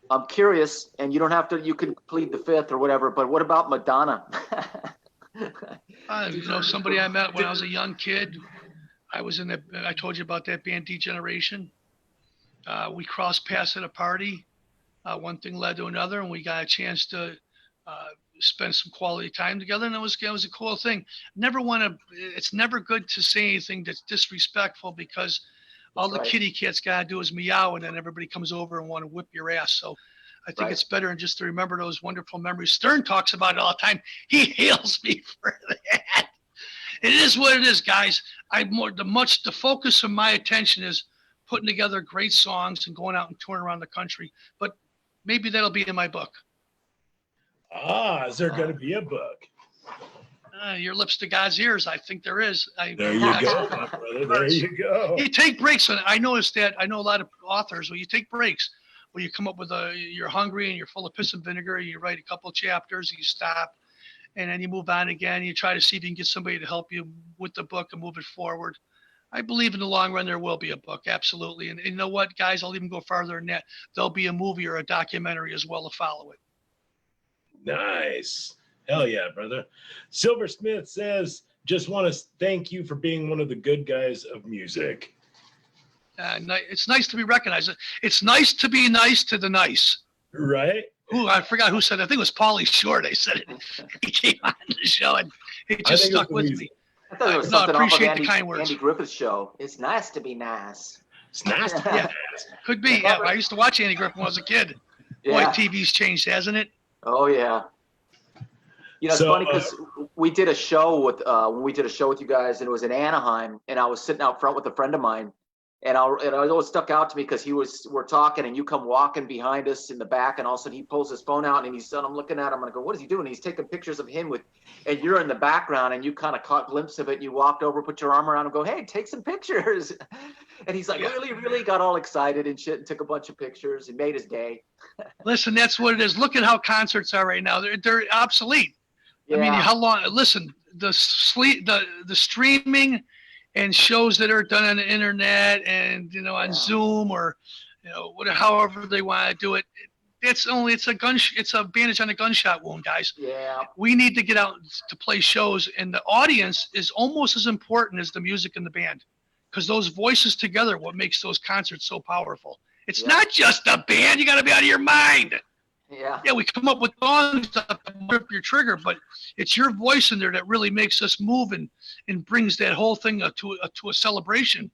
I'm curious, and you don't have to, you can plead the fifth or whatever, but what about Madonna? Somebody I met when I was a young kid. I told you about that band Degeneration. We crossed paths at a party. One thing led to another, and we got a chance to spend some quality time together, and it was a cool thing. It's never good to say anything that's disrespectful, because all the kitty cats gotta do is meow, and then everybody comes over and want to whip your ass. So I think it's better just to remember those wonderful memories. Stern talks about it all the time. He hails me for that. It is what it is, guys. The focus of my attention is putting together great songs and going out and touring around the country. But maybe that'll be in my book. Is there going to be a book? Your lips to God's ears. I think there is. There you go, my brother. There you go. You take breaks. I noticed that. I know a lot of authors where you take breaks, where you come up with you're hungry and you're full of piss and vinegar. You write a couple of chapters, you stop, and then you move on again. You try to see if you can get somebody to help you with the book and move it forward. I believe in the long run there will be a book, absolutely. And you know what, guys? I'll even go farther than that. There'll be a movie or a documentary as well to follow it. Nice. Hell yeah, brother. Silver Smith says, just want to thank you for being one of the good guys of music. It's nice to be recognized. It's nice to be nice to the nice. Right? I forgot who said it. I think it was Pauly Shore. They said it. He came on the show and it just stuck with me. I thought it was something off of Andy Griffith's show. It's nice to be nice. It's nice to be nice. Could be. Yeah, I used to watch Andy Griffith when I was a kid. Boy, TV's changed, hasn't it? Oh, yeah. It's funny because we did a show with you guys, and it was in Anaheim, and I was sitting out front with a friend of mine, and it always stuck out to me because we're talking, and you come walking behind us in the back, and all of a sudden he pulls his phone out, and I'm looking at him, and I go, what is he doing? He's taking pictures of him and you're in the background, and you kind of caught a glimpse of it, and you walked over, put your arm around him, go, hey, take some pictures. And he's like, really got all excited and shit, and took a bunch of pictures and made his day. Listen, that's what it is. Look at how concerts are right now. They're obsolete. Yeah. I mean, how long? Listen, the streaming and shows that are done on the internet and on Zoom or however they want to do it. It's a bandage on a gunshot wound, guys. Yeah. We need to get out to play shows, and the audience is almost as important as the music and the band, because those voices together, what makes those concerts so powerful. It's not just the band. You got to be out of your mind. Yeah, we come up with songs to rip your trigger, but it's your voice in there that really makes us move and brings that whole thing to a celebration.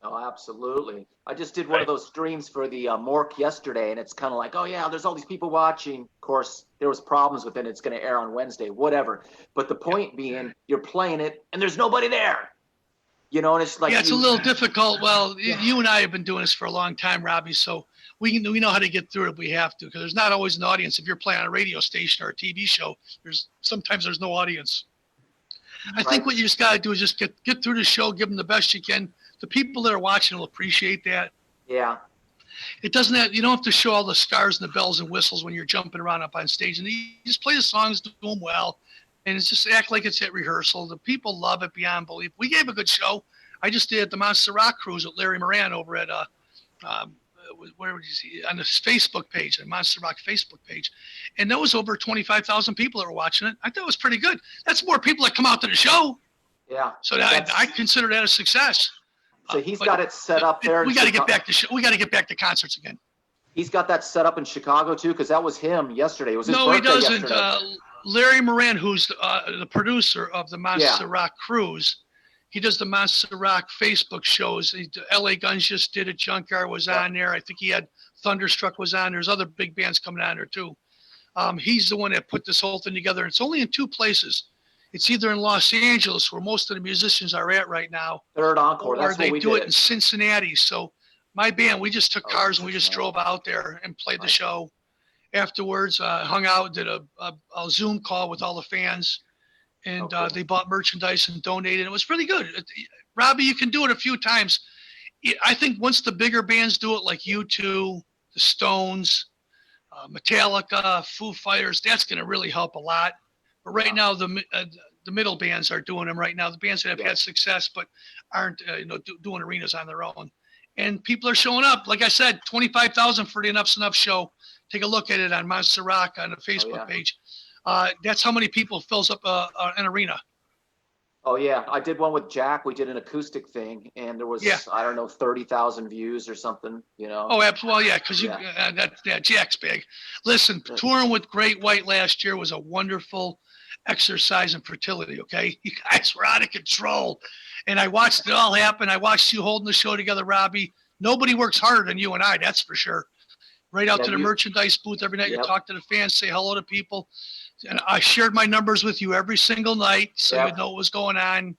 Oh, absolutely. I just did one of those streams for the Mork yesterday, and it's kind of like, oh, yeah, there's all these people watching. Of course, there was problems with it. It's going to air on Wednesday, whatever. But the point being, you're playing it, and there's nobody there. And it's like... Yeah, it's a little difficult. Well, you and I have been doing this for a long time, Robbie, so... We know how to get through it if we have to, because there's not always an audience. If you're playing on a radio station or a TV show, sometimes there's no audience. I think what you just got to do is just get through the show, give them the best you can. The people that are watching will appreciate that. Yeah. You don't have to show all the stars and the bells and whistles when you're jumping around up on stage. And you just play the songs, do them well, and it's just act like it's at rehearsal. The people love it beyond belief. We gave a good show. I just did the Monster Rock Cruise with Larry Moran over at where would you see on the Facebook page, the Monster Rock Facebook page, and there was over 25,000 people that were watching it. I thought it was pretty good. That's more people that come out to the show. Yeah. So I consider that a success. So he's got it set up there. We got to get back to we got to get back to concerts again. He's got that set up in Chicago too, because that was him yesterday. It was his birthday yesterday. No, he doesn't. Larry Moran, who's the producer of the Monster Rock Cruise. He does the Monster Rock Facebook shows. LA Guns just did it. Junkyard was on there. I think he had Thunderstruck was on. There's other big bands coming on there too. He's the one that put this whole thing together. It's only in two places. It's either in Los Angeles, where most of the musicians are at right now, Third Encore. or they do it in Cincinnati. So my band, we just took cars and we just drove out there and played the show. afterwards, hung out, did a Zoom call with all the fans, and cool. they bought merchandise and donated. It was really good. Robbie, you can do it a few times. I think once the bigger bands do it, like U2, the Stones, Metallica, Foo Fighters, that's going to really help a lot. But right now, the middle bands are doing them right now. The bands that have had success but aren't doing arenas on their own. And people are showing up. Like I said, 25,000 for the Enough's Enough show. Take a look at it on Monster Rock on the Facebook page. That's how many people fills up an arena. Oh yeah, I did one with Jack. We did an acoustic thing, and there was I don't know 30,000 views or something. Oh, absolutely, yeah, because Jack's big. Listen, touring with Great White last year was a wonderful exercise in fertility. Okay, you guys were out of control, and I watched it all happen. I watched you holding the show together, Robbie. Nobody works harder than you and I, that's for sure. Right out to the merchandise booth every night. You talk to the fans, say hello to people. And I shared my numbers with you every single night, so you know what was going on.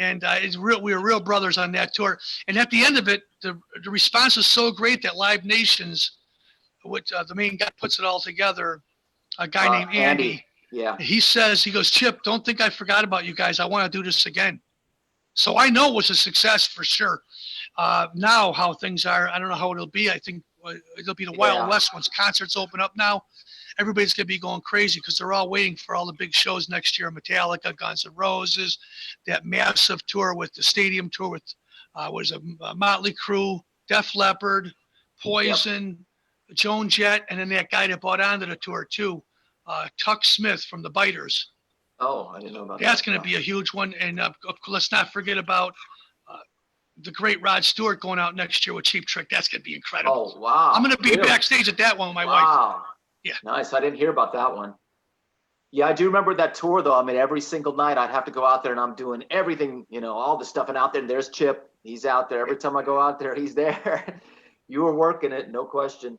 And we were real brothers on that tour. And at the end of it, the response was so great that Live Nations, which the main guy puts it all together, a guy named Andy. He goes, Chip, don't think I forgot about you guys. I want to do this again. So I know it was a success for sure. Now how things are, I don't know how it'll be. I think it'll be the Wild West once concerts open up now. Everybody's going to be going crazy because they're all waiting for all the big shows next year. Metallica, Guns N' Roses, that massive tour with the stadium tour with, Motley Crue, Def Leppard, Poison, Joan Jett, and then that guy that bought onto the tour too, Tuck Smith from the Biters. Oh, I didn't know about that. That's going to be a huge one. And let's not forget about the great Rod Stewart going out next year with Cheap Trick. That's going to be incredible. Oh, wow. I'm going to be backstage at that one with my wife. Yeah. Nice. I didn't hear about that one. Yeah, I do remember that tour though. I mean, every single night I'd have to go out there and I'm doing everything, all the stuff and out there. And there's Chip. He's out there. Every time I go out there, he's there. You were working it, no question.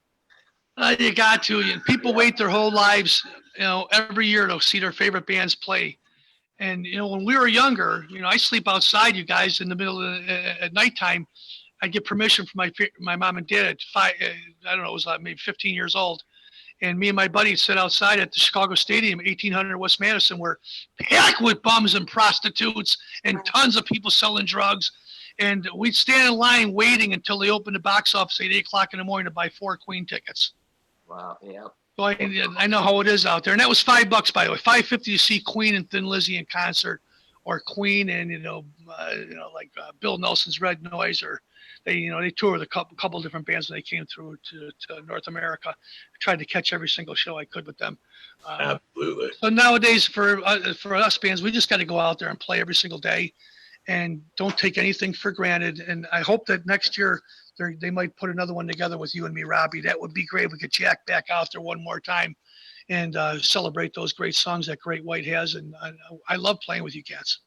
You got to. And people wait their whole lives, every year to see their favorite bands play. And, when we were younger, I sleep outside, you guys, in the middle of at nighttime. I'd get permission from my mom and dad at 5, I don't know, it was maybe 15 years old. And me and my buddy sit outside at the Chicago Stadium, 1800 West Madison, where packed with bums and prostitutes and tons of people selling drugs. And we'd stand in line waiting until they opened the box office at 8 o'clock in the morning to buy 4 Queen tickets. Wow, yeah. So I know how it is out there. And that was $5, by the way, $5.50 to see Queen and Thin Lizzy in concert, or Queen and, Bill Nelson's Red Noise, or they toured with a couple different bands when they came through to North America. I tried to catch every single show I could with them. Absolutely. So nowadays for us bands, we just got to go out there and play every single day, and don't take anything for granted. And I hope that next year they might put another one together with you and me, Robbie. That would be great. We could Jack back out there one more time and celebrate those great songs that Great White has. And I love playing with you cats.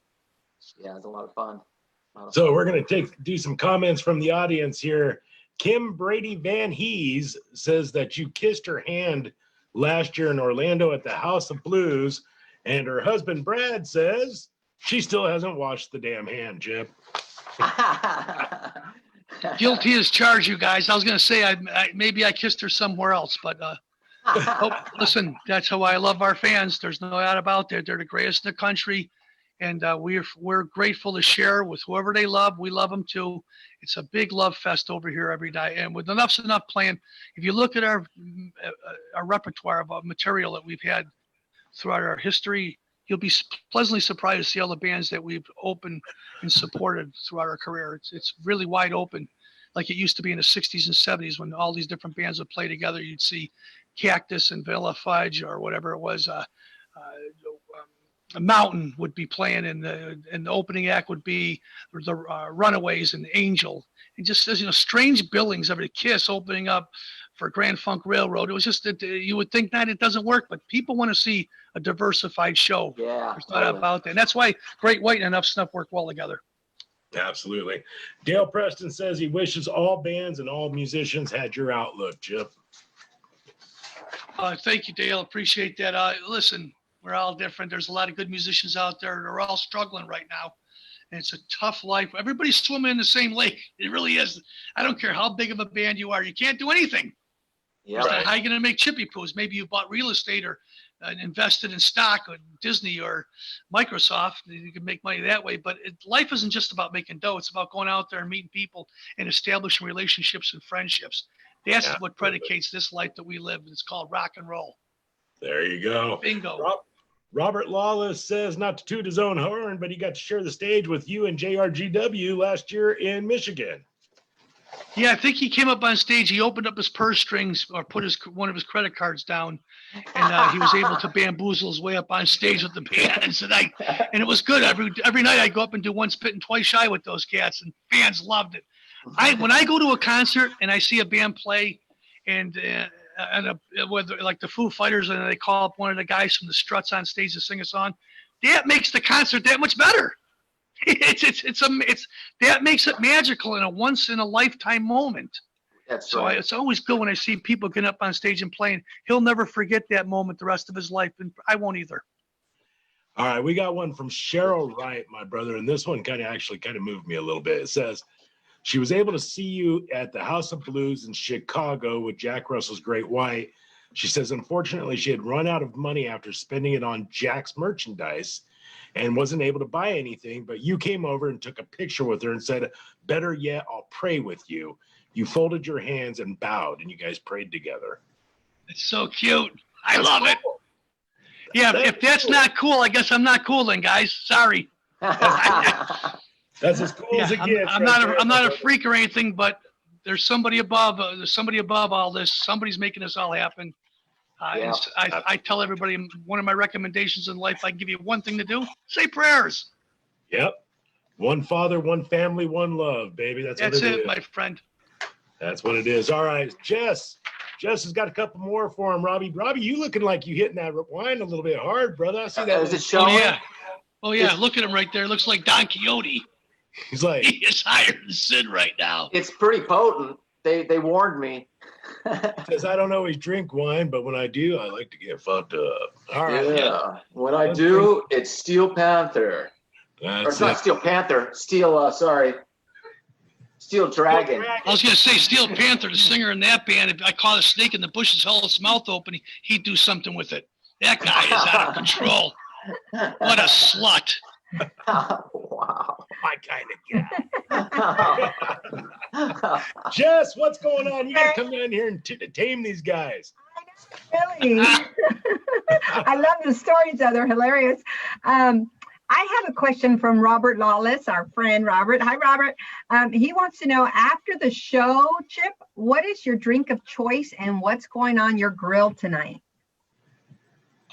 Yeah, it's a lot of fun. So we're going to do some comments from the audience here. Kim Brady Van Hees says that you kissed her hand last year in Orlando at the House of Blues, and her husband Brad says she still hasn't washed the damn hand, Chip. Guilty as charged, you guys. I was going to say maybe I kissed her somewhere else, but listen, that's how I love our fans. There's no doubt about that. They're the greatest in the country. And we're grateful to share with whoever they love. We love them too. It's a big love fest over here every night. And with Enough's Enough playing, if you look at our repertoire of material that we've had throughout our history, you'll be pleasantly surprised to see all the bands that we've opened and supported throughout our career. It's really wide open, like it used to be in the 60s and 70s when all these different bands would play together. You'd see Cactus and Vanilla Fudge or whatever it was. A Mountain would be playing, and the opening act would be the Runaways and Angel, and just strange billings of a Kiss opening up for Grand Funk Railroad. It was just that you would think that it doesn't work, but people want to see a diversified show. Yeah, there's no doubt about that, and that's why Great White and Enough's Enough work well together. Absolutely. Dale Preston says he wishes all bands and all musicians had your outlook, Chip. Thank you, Dale. Appreciate that. Listen. We're all different. There's a lot of good musicians out there. They're all struggling right now. And it's a tough life. Everybody's swimming in the same lake. It really is. I don't care how big of a band you are. You can't do anything. Yeah. How are you going to make chippy poos? Maybe you bought real estate or invested in stock or Disney or Microsoft. You can make money that way. But life isn't just about making dough. It's about going out there and meeting people and establishing relationships and friendships. That's what predicates this life that we live. It's called rock and roll. There you go. Bingo. Robert Lawless says, not to toot his own horn, but he got to share the stage with you and JRGW last year in Michigan. Yeah, I think he came up on stage. He opened up his purse strings or put one of his credit cards down, and he was able to bamboozle his way up on stage with the band. And it was good. Every night I go up and do Once Bitten, Twice Shy with those cats, and fans loved it. When I go to a concert and I see a band play, and whether like the Foo Fighters, and they call up one of the guys from the Struts on stage to sing a song, that makes the concert that much better. That makes it magical in a once in a lifetime moment. That's so right. It's always good when I see people get up on stage and playing. He'll never forget that moment the rest of his life, and I won't either. All right, we got one from Cheryl Wright, my brother, and this one kind of moved me a little bit. It says she was able to see you at the House of Blues in Chicago with Jack Russell's Great White. She says, unfortunately, she had run out of money after spending it on Jack's merchandise and wasn't able to buy anything, but you came over and took a picture with her and said, better yet, I'll pray with you. You folded your hands and bowed, and you guys prayed together. It's so cute. I love it. Yeah, if that's not cool, I guess I'm not cool then, guys. Sorry. That's as cool as it gets. I'm not a freak or anything, but there's somebody above. There's somebody above all this. Somebody's making this all happen. I tell everybody, one of my recommendations in life, I give you one thing to do: say prayers. Yep. One Father, one family, one love, baby. That's what it is, my friend. That's what it is. All right, Jess has got a couple more for him. Robbie, you looking like you hitting that wine a little bit hard, brother. I see that. Is it showing? Oh yeah. Look at him right there. Looks like Don Quixote. He's like, he is higher than Sid right now. It's pretty potent. They warned me. Says I don't always drink wine, but when I do, I like to get fucked up. All right. Yeah. When I do, it's Steel Panther. Or it's not Steel Panther. Steel Dragon. I was gonna say Steel Panther, the singer in that band. If I caught a snake in the bushes, held its mouth open, he'd do something with it. That guy is out of control. What a slut. Wow. My kind of guy. Jess, what's going on? You got to come down here and tame these guys. Really? I love the stories, though. They're hilarious. I have a question from Robert Lawless, our friend Robert. Hi, Robert. He wants to know, after the show, Chip, what is your drink of choice and what's going on your grill tonight?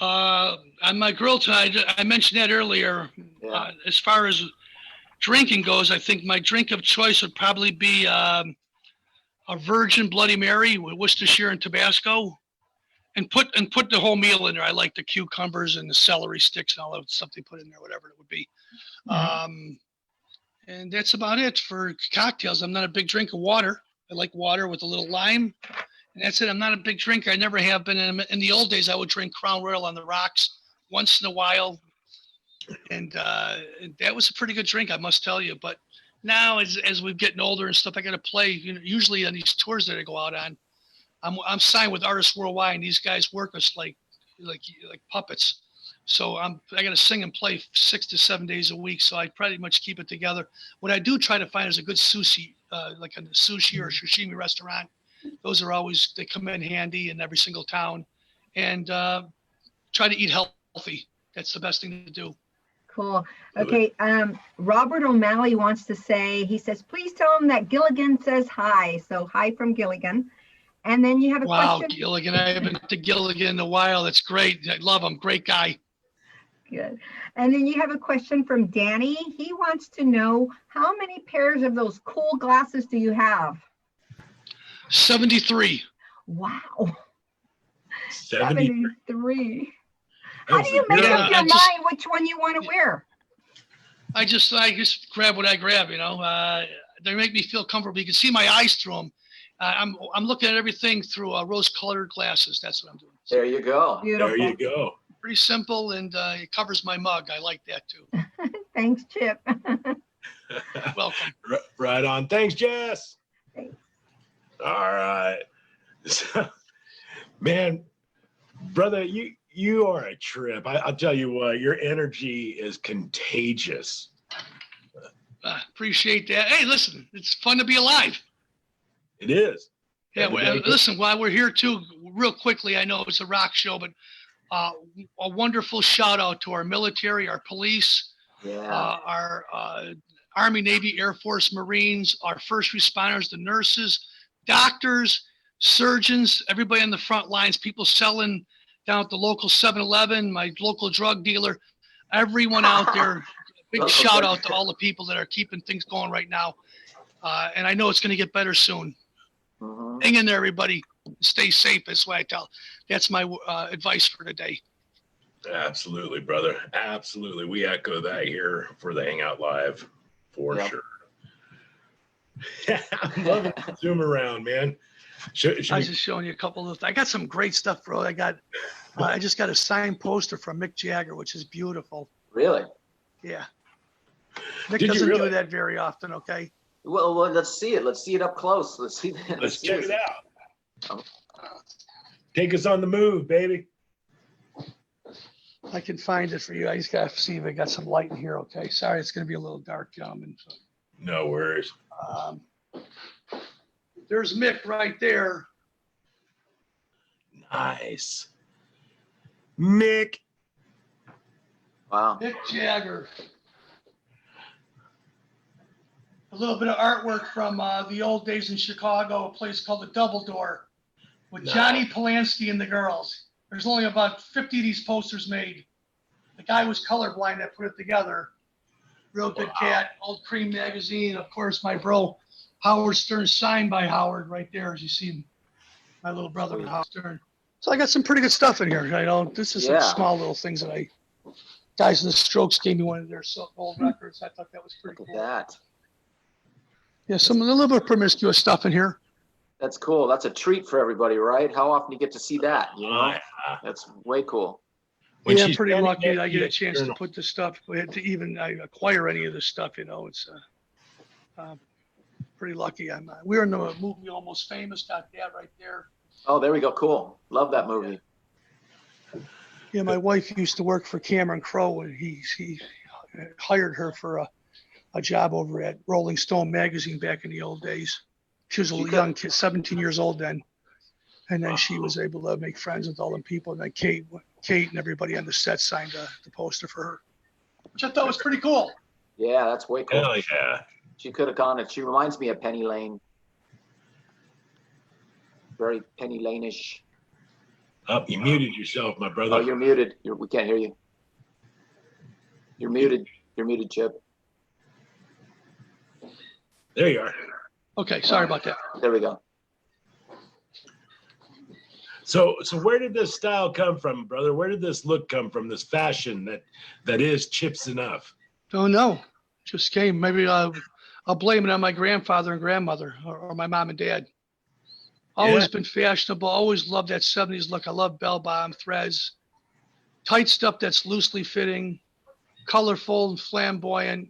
On my grill tonight, I mentioned that earlier. Yeah. As far as drinking goes, I think my drink of choice would probably be a virgin Bloody Mary with Worcestershire and Tabasco, and put the whole meal in there. I like the cucumbers and the celery sticks and all that stuff they put in there, whatever it would be. And that's about it for cocktails. I'm not a big drinker of water. I like water with a little lime. And that's it. I'm not a big drinker. I never have been. In the old days, I would drink Crown Royal on the rocks once in a while. And that was a pretty good drink, I must tell you. But now, as we're getting older and stuff, I got to play. Usually on these tours that I go out on, I'm signed with Artists Worldwide, and these guys work us like puppets. So I got to sing and play 6 to 7 days a week. So I pretty much keep it together. What I do try to find is a good sushi, like a sushi or sashimi restaurant. Those are always, they come in handy in every single town. And try to eat healthy. That's the best thing to do. Cool. Okay. Robert O'Malley wants to say, he says, please tell him that Gilligan says hi. So hi from Gilligan. And then you have a question. Wow, Gilligan. I haven't been to Gilligan in a while. That's great. I love him. Great guy. Good. And then you have a question from Danny. He wants to know, how many pairs of those cool glasses do you have? 73. Wow. 73. 73. How do you make up your mind which one you want to wear? I just grab what I grab, They make me feel comfortable. You can see my eyes through them. I'm looking at everything through rose-colored glasses. That's what I'm doing. There you go. Beautiful. There you go. Pretty simple, and it covers my mug. I like that too. Thanks, Chip. Welcome. Right on. Thanks, Jess. Thanks. All right. Man, brother, you are a trip. I'll tell you what, your energy is contagious. Appreciate that. Hey, listen, it's fun to be alive. It is. Yeah, well, listen, while we're here too, real quickly, I know it's a rock show, but a wonderful shout out to our military, our police, our Army, Navy, Air Force, Marines, our first responders, the nurses, doctors, surgeons, everybody on the front lines, people selling down at the local 7-Eleven, my local drug dealer, everyone out there. Big shout out to all the people that are keeping things going right now. And I know it's going to get better soon. Mhm. Hang in there, everybody. Stay safe. That's what I tell. That's my advice for today. Absolutely, brother. Absolutely. We echo that here for the Hangout Live for sure. I'm loving the zoom around, man. I was just showing you a couple of. I got some great stuff, bro. I just got a signed poster from Mick Jagger, which is beautiful. Really? Yeah. Mick doesn't do that very often. Okay. Well, let's see it. Let's see it up close. Let's see that. Let's check it out. Take us on the move, baby. I can find it for you. I just got to see if I got some light in here. Okay. Sorry, it's going to be a little dark, gentlemen. So, no worries. There's Mick right there. Nice. Mick. Wow. Mick Jagger. A little bit of artwork from the old days in Chicago, a place called the Double Door with Johnny Polanski and the girls. There's only about 50 of these posters made. The guy was colorblind that put it together. Real good cat. Old Cream magazine. Of course, my bro, Howard Stern, signed by Howard right there, as you see my little brother, Howard Stern. So I got some pretty good stuff in here. This is some small little things that guys in the Strokes gave me one of their old records. I thought that was pretty cool. Look at that. Yeah, a little bit of promiscuous stuff in here. That's cool. That's a treat for everybody, right? How often do you get to see that? You know, that's way cool. I'm pretty lucky I get a chance to put this stuff, to even acquire any of this stuff. It's pretty lucky. We're in the movie Almost Famous. Got that right there. Oh, there we go. Cool. Love that movie. Yeah, my wife used to work for Cameron Crowe, and he hired her for a job over at Rolling Stone magazine back in the old days. She was a young kid, 17 years old then. And then she was able to make friends with all them people. And then Kate and everybody on the set signed the poster for her, which I thought was pretty cool. Yeah, that's way cool. Hell yeah. She could have gone. She reminds me of Penny Lane. Very Penny Lane-ish. Oh, you muted yourself, my brother. Oh, you're muted. We can't hear you. You're muted. You're muted, Chip. There you are. Okay, sorry about that. There we go. So where did this style come from, brother? Where did this look come from? This fashion that is Chips Enough? Oh no, just came. Maybe I'll blame it on my grandfather and grandmother, or my mom and dad. Always been fashionable. Always loved that 70s look. I love bell bottom threads, tight stuff that's loosely fitting, colorful and flamboyant.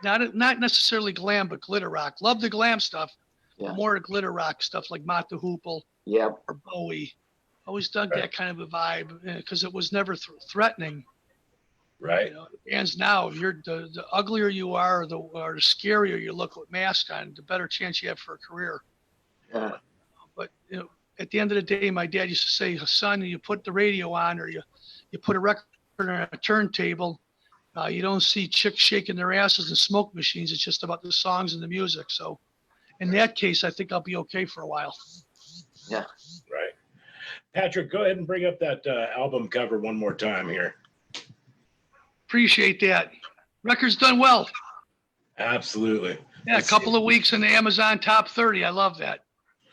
Not necessarily glam, but glitter rock. Love the glam stuff. Yeah. More glitter rock stuff like Mott the Hoople or Bowie. Always dug that kind of a vibe because it was never threatening. Right. Bands now, the uglier you are, or the scarier you look with mask on, the better chance you have for a career. Yeah. But at the end of the day, my dad used to say, "Son, you put the radio on, or you put a record on a turntable. You don't see chicks shaking their asses and smoke machines. It's just about the songs and the music." So, in that case, I think I'll be okay for a while. Yeah. Right. Patrick, go ahead and bring up that album cover one more time here. Appreciate that. Record's done well. Absolutely. Yeah, a couple of weeks in the Amazon top 30. I love that.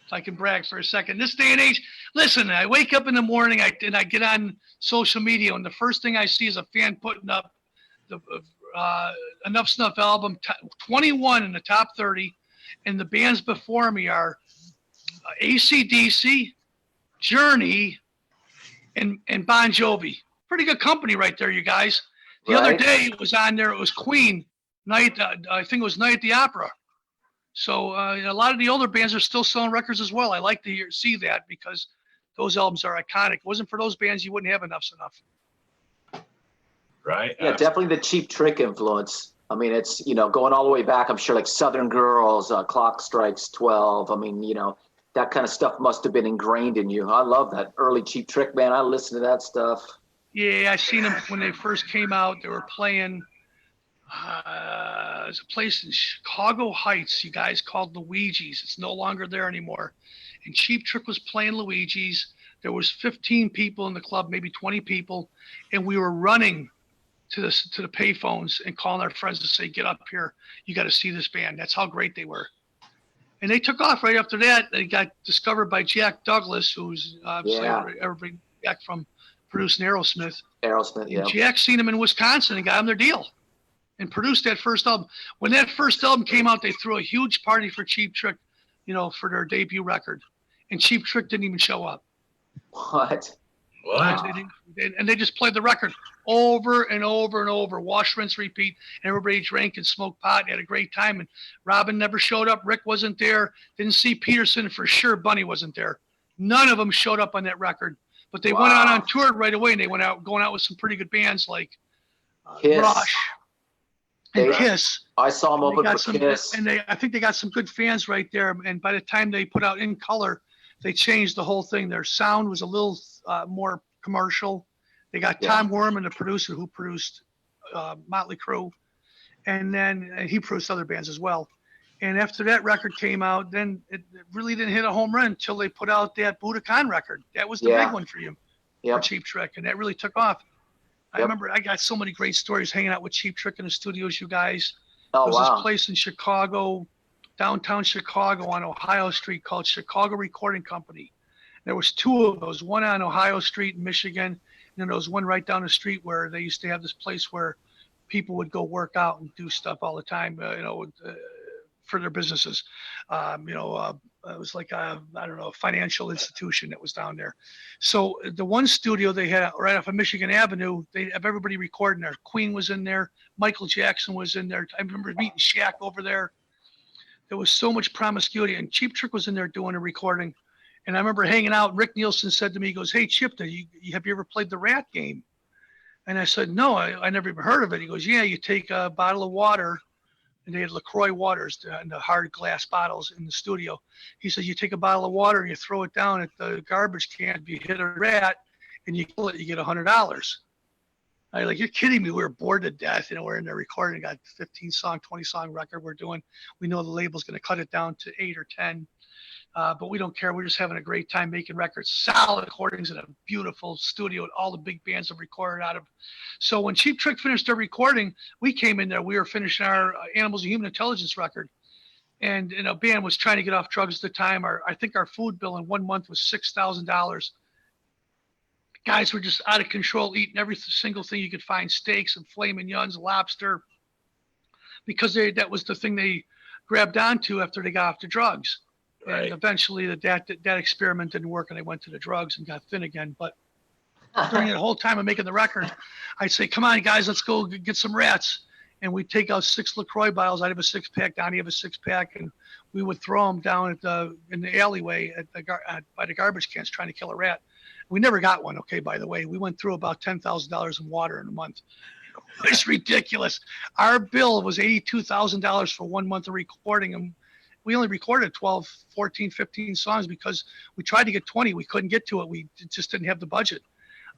If I can brag for a second. This day and age, listen, I wake up in the morning and I get on social media, and the first thing I see is a fan putting up the Nuff Snuff album, 21 in the top 30. And the bands before me are AC/DC, Journey, and Bon Jovi. Pretty good company right there, you guys. The other day it was on there. It was Queen night. I think it was Night at the Opera. So a lot of the older bands are still selling records as well. I like to see that because Those albums are iconic. If it wasn't for those bands, you wouldn't have Enough's Enough. Right. Yeah, definitely the Cheap Trick influence. I mean, it's, going all the way back, I'm sure, like Southern Girls, Clock Strikes 12. I mean, that kind of stuff must have been ingrained in you. I love that early Cheap Trick, man. I listened to that stuff. Yeah, I seen them when they first came out. They were playing. There's a place in Chicago Heights, you guys, called Luigi's. It's no longer there anymore. And Cheap Trick was playing Luigi's. There was 15 people in the club, maybe 20 people, and we were running to the payphones and calling our friends to say, "Get up here! You got to see this band." That's how great they were. And they took off right after that. They got discovered by Jack Douglas, who's everybody back from producing Aerosmith. Yeah. And Jack seen them in Wisconsin and got them their deal and produced that first album. When that first album came out, they threw a huge party for Cheap Trick, for their debut record. And Cheap Trick didn't even show up. What? And they just played the record over and over and over, wash, rinse, repeat. And everybody drank and smoked pot and had a great time. And Robin never showed up. Rick wasn't there. Didn't see Peterson for sure. Bunny wasn't there. None of them showed up on that record. But they went out on tour right away, and they went out going out with some pretty good bands like Rush and Kiss. I saw them open for Kiss. And I think they got some good fans right there. And by the time they put out In Color, they changed the whole thing. Their sound was a little more commercial. They got Tom Werman, the producer who produced Motley Crue, and then he produced other bands as well. And after that record came out, then it really didn't hit a home run until they put out that Budokan record. That was the big one for you, for Cheap Trick, and that really took off. I remember I got so many great stories hanging out with Cheap Trick in the studios, you guys. Oh, there was this place in Chicago, downtown Chicago on Ohio Street called Chicago Recording Company. There was two of those, one on Ohio Street in Michigan, and then there was one right down the street where they used to have this place where people would go work out and do stuff all the time, for their businesses. It was like a financial institution that was down there. So the one studio they had right off of Michigan Avenue, they have everybody recording there. Queen was in there. Michael Jackson was in there. I remember meeting Shaq over there. There was so much promiscuity, and Cheap Trick was in there doing a recording. And I remember hanging out. Rick Nielsen said to me, he goes, "Hey, Chip, have you ever played the Rat game?" And I said, "No, I never even heard of it." He goes, "Yeah, you take a bottle of water," and they had LaCroix waters in the hard glass bottles in the studio. He said, "You take a bottle of water and you throw it down at the garbage can. If you hit a rat and you kill it, you get $100. I like, "You're kidding me." We were bored to death. We're in there recording, got 15 song, 20 song record we're doing. We know the label's going to cut it down to 8 or 10. But we don't care. We're just having a great time making records, solid recordings in a beautiful studio that all the big bands have recorded out of. So when Cheap Trick finished their recording, we came in there. We were finishing our Animals and Human Intelligence record. And a band was trying to get off drugs at the time. I think our food bill in 1 month was $6,000. Guys were just out of control, eating every single thing you could find, steaks and filet mignons, lobster, because that was the thing they grabbed onto after they got off the drugs. Right. And eventually that experiment didn't work, and they went to the drugs and got thin again. But during the whole time of making the record, I'd say, "Come on, guys, let's go get some rats." And we'd take out 6 LaCroix bottles. I'd have a 6-pack, Donnie have a 6-pack, and we would throw them down in the alleyway by the garbage cans trying to kill a rat. We never got one, okay, by the way. We went through about $10,000 in water in a month. It's ridiculous. Our bill was $82,000 for 1 month of recording, and we only recorded 12, 14, 15 songs because we tried to get 20. We couldn't get to it. We just didn't have the budget.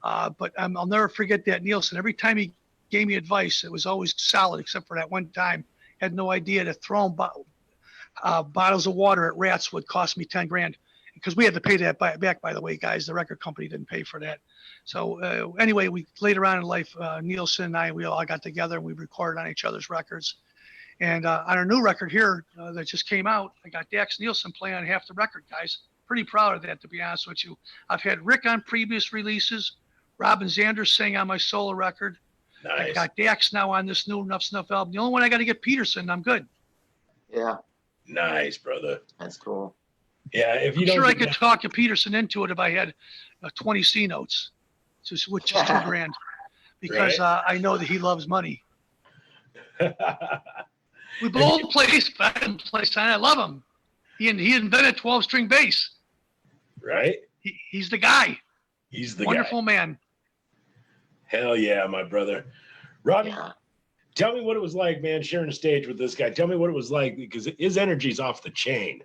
But I'll never forget that Nielsen. Every time he gave me advice, it was always solid, except for that one time. Had no idea that throwing bottles of water at rats would cost me 10 grand. Because we had to pay that back, by the way, guys. The record company didn't pay for that. So anyway, we later on in life, Nielsen and I, we all got together and we recorded on each other's records. And on our new record here that just came out, I got Dax Nielsen playing on half the record, guys. Pretty proud of that, to be honest with you. I've had Rick on previous releases. Robin Zander sang on my solo record. Nice. I got Dax now on this new Nuff Snuff album. The only one I got to get Peterson, I'm good. Yeah. Nice, brother. That's cool. Yeah, if you I'm sure I could talk Peterson into it if I had 20 C notes, which is $2,000, because I know that he loves money. We both play sign. I love him. He invented 12-string bass. Right. He's the guy. He's the Wonderful guy. man. Hell yeah, my brother. Robbie, Yeah. tell me what it was like, man, sharing a stage with this guy. Tell me what it was like, because his energy's off the chain.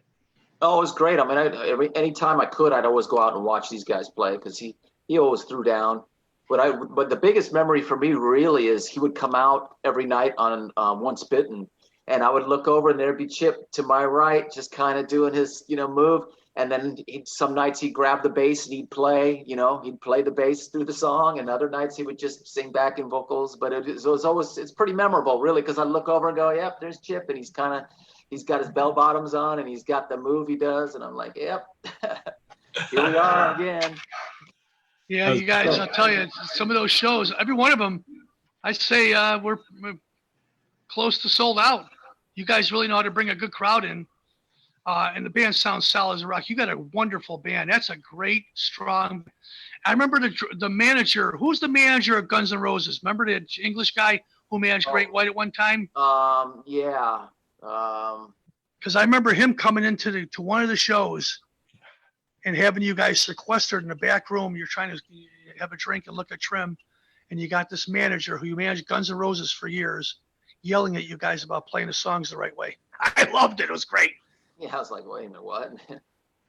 Oh, it was great. I mean, anytime I could, I'd always go out and watch these guys play because he always threw down. But the biggest memory for me really is he would come out every night on Once Bitten, and I would look over and there'd be Chip to my right, just kind of doing his move. And then some nights he'd grab the bass and he'd play the bass through the song, and other nights he would just sing back in vocals. But it's pretty memorable, really, because I look over and go, yep, there's Chip, and he's got his bell bottoms on and he's got the move he does, and I'm like, yep, here we are again. Yeah, you guys, I'll tell you, some of those shows, every one of them, I say we're close to sold out. You guys really know how to bring a good crowd in. And the band sounds solid as a rock. You got a wonderful band. That's a great, strong. I remember the manager. Who's the manager of Guns N' Roses? Remember the English guy who managed Great White at one time? Yeah. Because I remember him coming into to one of the shows and having you guys sequestered in the back room. You're trying to have a drink and look at Trim, and you got this manager who managed Guns N' Roses for years, yelling at you guys about playing the songs the right way. I loved it. It was great. Yeah, I was like, wait a minute, what?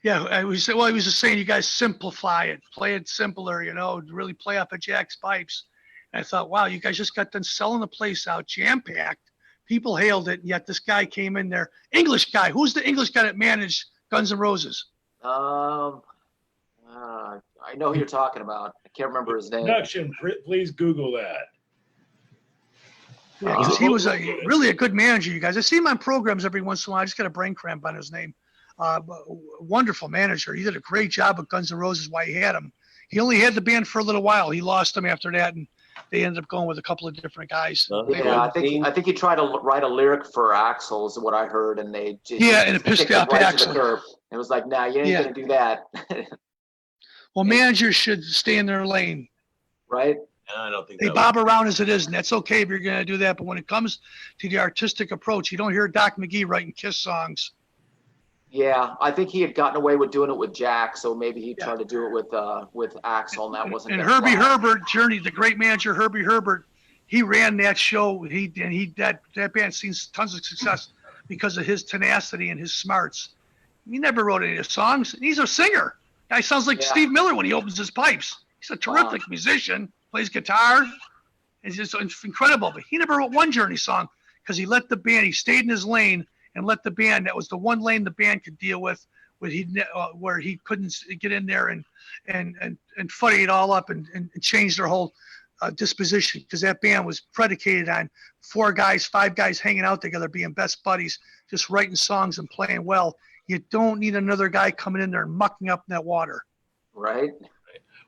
Yeah, he was just saying you guys simplify it, play it simpler, really play off of Jack's pipes. And I thought, wow, you guys just got done selling the place out, jam-packed. People hailed it, and yet this guy came in there. English guy. Who's the English guy that managed Guns N' Roses? I know who you're talking about. I can't remember his name. Production, please Google that. Yeah, because he was really a good manager, you guys. I see him on programs every once in a while. I just got a brain cramp on his name. Wonderful manager. He did a great job with Guns N' Roses while he had him. He only had the band for a little while. He lost them after that, and they ended up going with a couple of different guys. Yeah, I think he tried to write a lyric for Axl, is what I heard, and they just and it pissed off right Axl. to the curb. It was like, nah, you ain't gonna do that. Well, managers should stay in their lane. Right? I don't think they bob around as it is, and that's okay if you're going to do that. But when it comes to the artistic approach, you don't hear Doc McGee writing Kiss songs. Yeah, I think he had gotten away with doing it with Jack, so maybe he tried to do it with Axl, and that wasn't. And Herbie Herbert, the great manager Herbie Herbert, he ran that show. That band seen tons of success because of his tenacity and his smarts. He never wrote any of the songs. He's a singer. Guy sounds like Steve Miller when he opens his pipes. He's a terrific musician. Plays guitar. It's just incredible. But he never wrote one Journey song because he let the band, he stayed in his lane and let the band, that was the one lane the band could deal with, where he couldn't get in there and fuddy it all up and change their whole disposition, because that band was predicated on 4 guys, 5 guys hanging out together, being best buddies, just writing songs and playing well. You don't need another guy coming in there and mucking up that water. Right.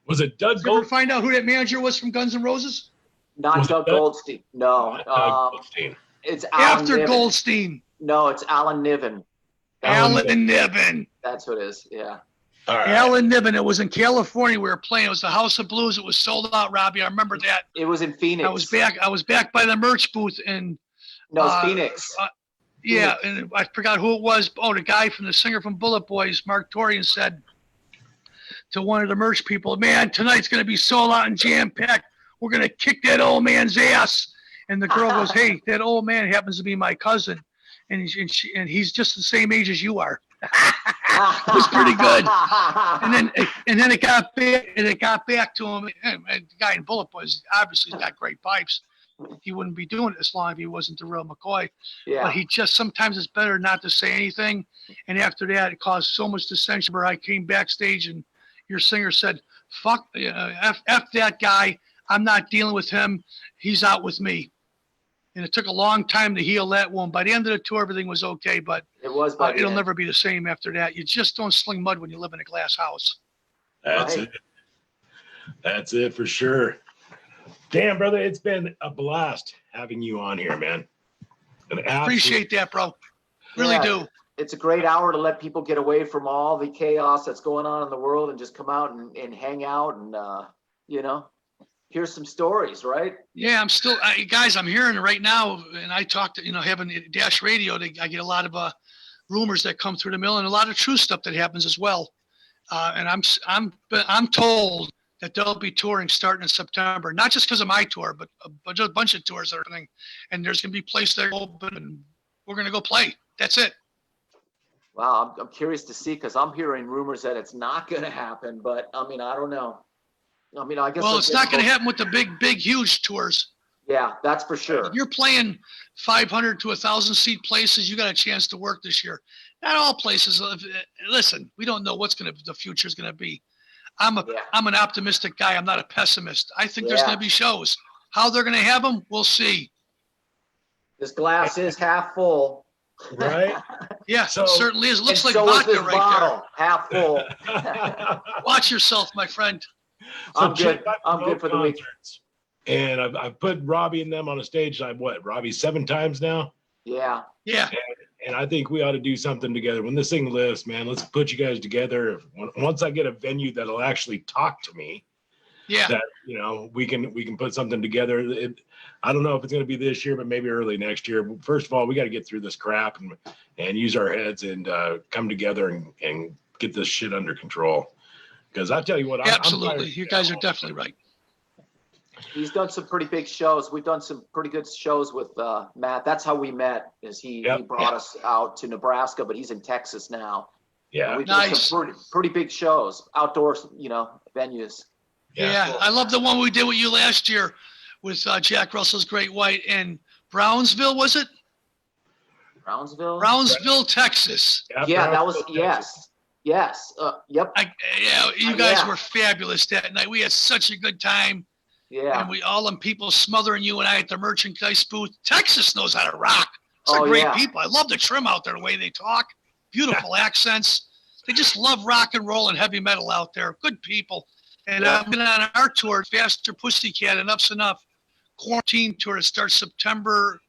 Was it Doug Did you ever find out who that manager was from Guns N' Roses? Not Doug Goldstein. No. Doug Goldstein. It's Alan after Niven. Goldstein. No, it's Alan Niven. Alan Niven. That's what it is. Yeah. All right. Alan Niven. It was in California. We were playing. It was the House of Blues. It was sold out, Robbie. I remember that. It was in Phoenix. I was back by the merch booth in. No, it's Phoenix. Yeah, and I forgot who it was. Oh, the guy from the singer from Bullet Boys, Mark Torian, said to one of the merch people, "Man, tonight's going to be sold out and jam-packed. We're going to kick that old man's ass." And the girl goes, "Hey, that old man happens to be my cousin, and he's just the same age as you are." It was pretty good. And then it got back to him. And the guy in Bullet Boys obviously got great pipes. He wouldn't be doing it this long if he wasn't the real McCoy. Yeah. But he just, sometimes it's better not to say anything. And after that, it caused so much dissension where I came backstage and your singer said, "Fuck, F that guy. I'm not dealing with him. He's out with me." And it took a long time to heal that wound. By the end of the tour, everything was okay, but it'll never be the same after that. You just don't sling mud when you live in a glass house. That's it. That's it for sure. Damn, brother, it's been a blast having you on here, man. Appreciate that, bro. Really do. It's a great hour to let people get away from all the chaos that's going on in the world and just come out and hang out and, hear some stories, right? Yeah, I'm still, guys, I'm hearing it right now. And I talked to, having Dash Radio, I get a lot of rumors that come through the mill and a lot of true stuff that happens as well. And I'm told that they'll be touring starting in September, not just because of my tour, but a bunch of tours that are happening. And there's going to be places that are open, and we're going to go play. That's it. Wow, I'm curious to see, because I'm hearing rumors that it's not going to happen. But I mean, I don't know. I mean, I guess. Well, it's not going to happen with the big, huge tours. Yeah, that's for sure. If you're playing 500 to 1,000 seat places, you got a chance to work this year. Not all places. Listen, we don't know the future is going to be. I'm an optimistic guy. I'm not a pessimist. I think there's going to be shows. How they're going to have them, we'll see. This glass is half full. Right? Yeah, so, it certainly is. It looks like so vodka is this right bottle, half full. there. Watch yourself, my friend. I'm good. I'm good for the week. And I've put Robbie and them on a stage. Robbie 7 times now? Yeah. Yeah. And I think we ought to do something together. When this thing lifts, man, let's put you guys together. Once I get a venue that'll actually talk to me, that, you know, we can put something together. I don't know if it's going to be this year, but maybe early next year. First of all, we got to get through this crap and use our heads and come together and get this shit under control. Because I tell you what, absolutely, you guys are definitely right. He's done some pretty big shows. We've done some pretty good shows with Matt. That's how we met. He brought us out to Nebraska, but he's in Texas now. Yeah, we've done some pretty big shows, outdoor, venues. Yeah, I love the one we did with you last year with Jack Russell's Great White in Brownsville, was it? Brownsville, Texas. Yeah, that was yes. Yep. You guys were fabulous that night. We had such a good time. Yeah. And all them people smothering you and I at the merchandise booth. Texas knows how to rock. It's great people. I love the trim out there, the way they talk. Beautiful accents. They just love rock and roll and heavy metal out there. Good people. And I've been on our tour, Faster Pussycat, Enough's Enough quarantine tour. It starts September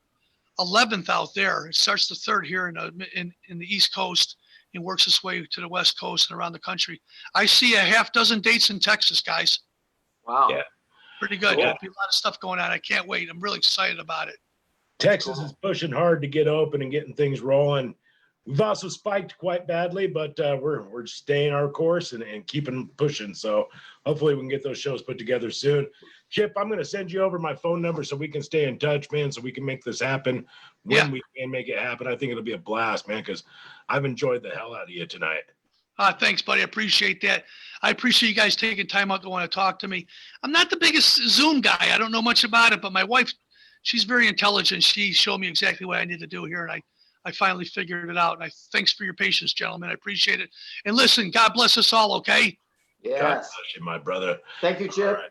11th out there. It starts the 3rd here in the East Coast and works its way to the West Coast and around the country. I see a half dozen dates in Texas, guys. Wow. Yeah. Pretty good. There'll be a lot of stuff going on. I can't wait. I'm really excited about it. Texas is pushing hard to get open and getting things rolling. We've also spiked quite badly, but we're staying our course and keeping pushing. So hopefully we can get those shows put together soon. Chip, I'm going to send you over my phone number so we can stay in touch, man, so we can make this happen when we can make it happen. I think it'll be a blast, man, because I've enjoyed the hell out of you tonight. Thanks, buddy. I appreciate that. I appreciate you guys taking time out to want to talk to me. I'm not the biggest Zoom guy. I don't know much about it, but my wife, she's very intelligent. She showed me exactly what I need to do here, and I finally figured it out. And thanks for your patience, gentlemen. I appreciate it. And listen, God bless us all, okay? Yes. God bless you, my brother. Thank you, Chip. Right.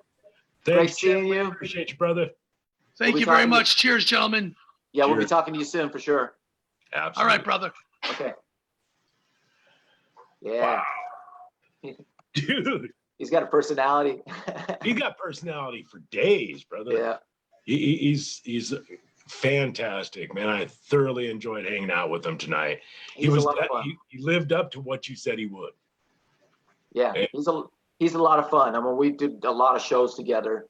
Great seeing you. Appreciate you, brother. Thank you very much. Cheers, gentlemen. Yeah, we'll be talking to you soon for sure. Absolutely. All right, brother. Okay. Yeah. Wow. Dude. He's got a personality. He got personality for days, brother. Yeah. He's fantastic, man. I thoroughly enjoyed hanging out with him tonight. He lived up to what you said he would. Yeah, he's a lot of fun. I mean, we did a lot of shows together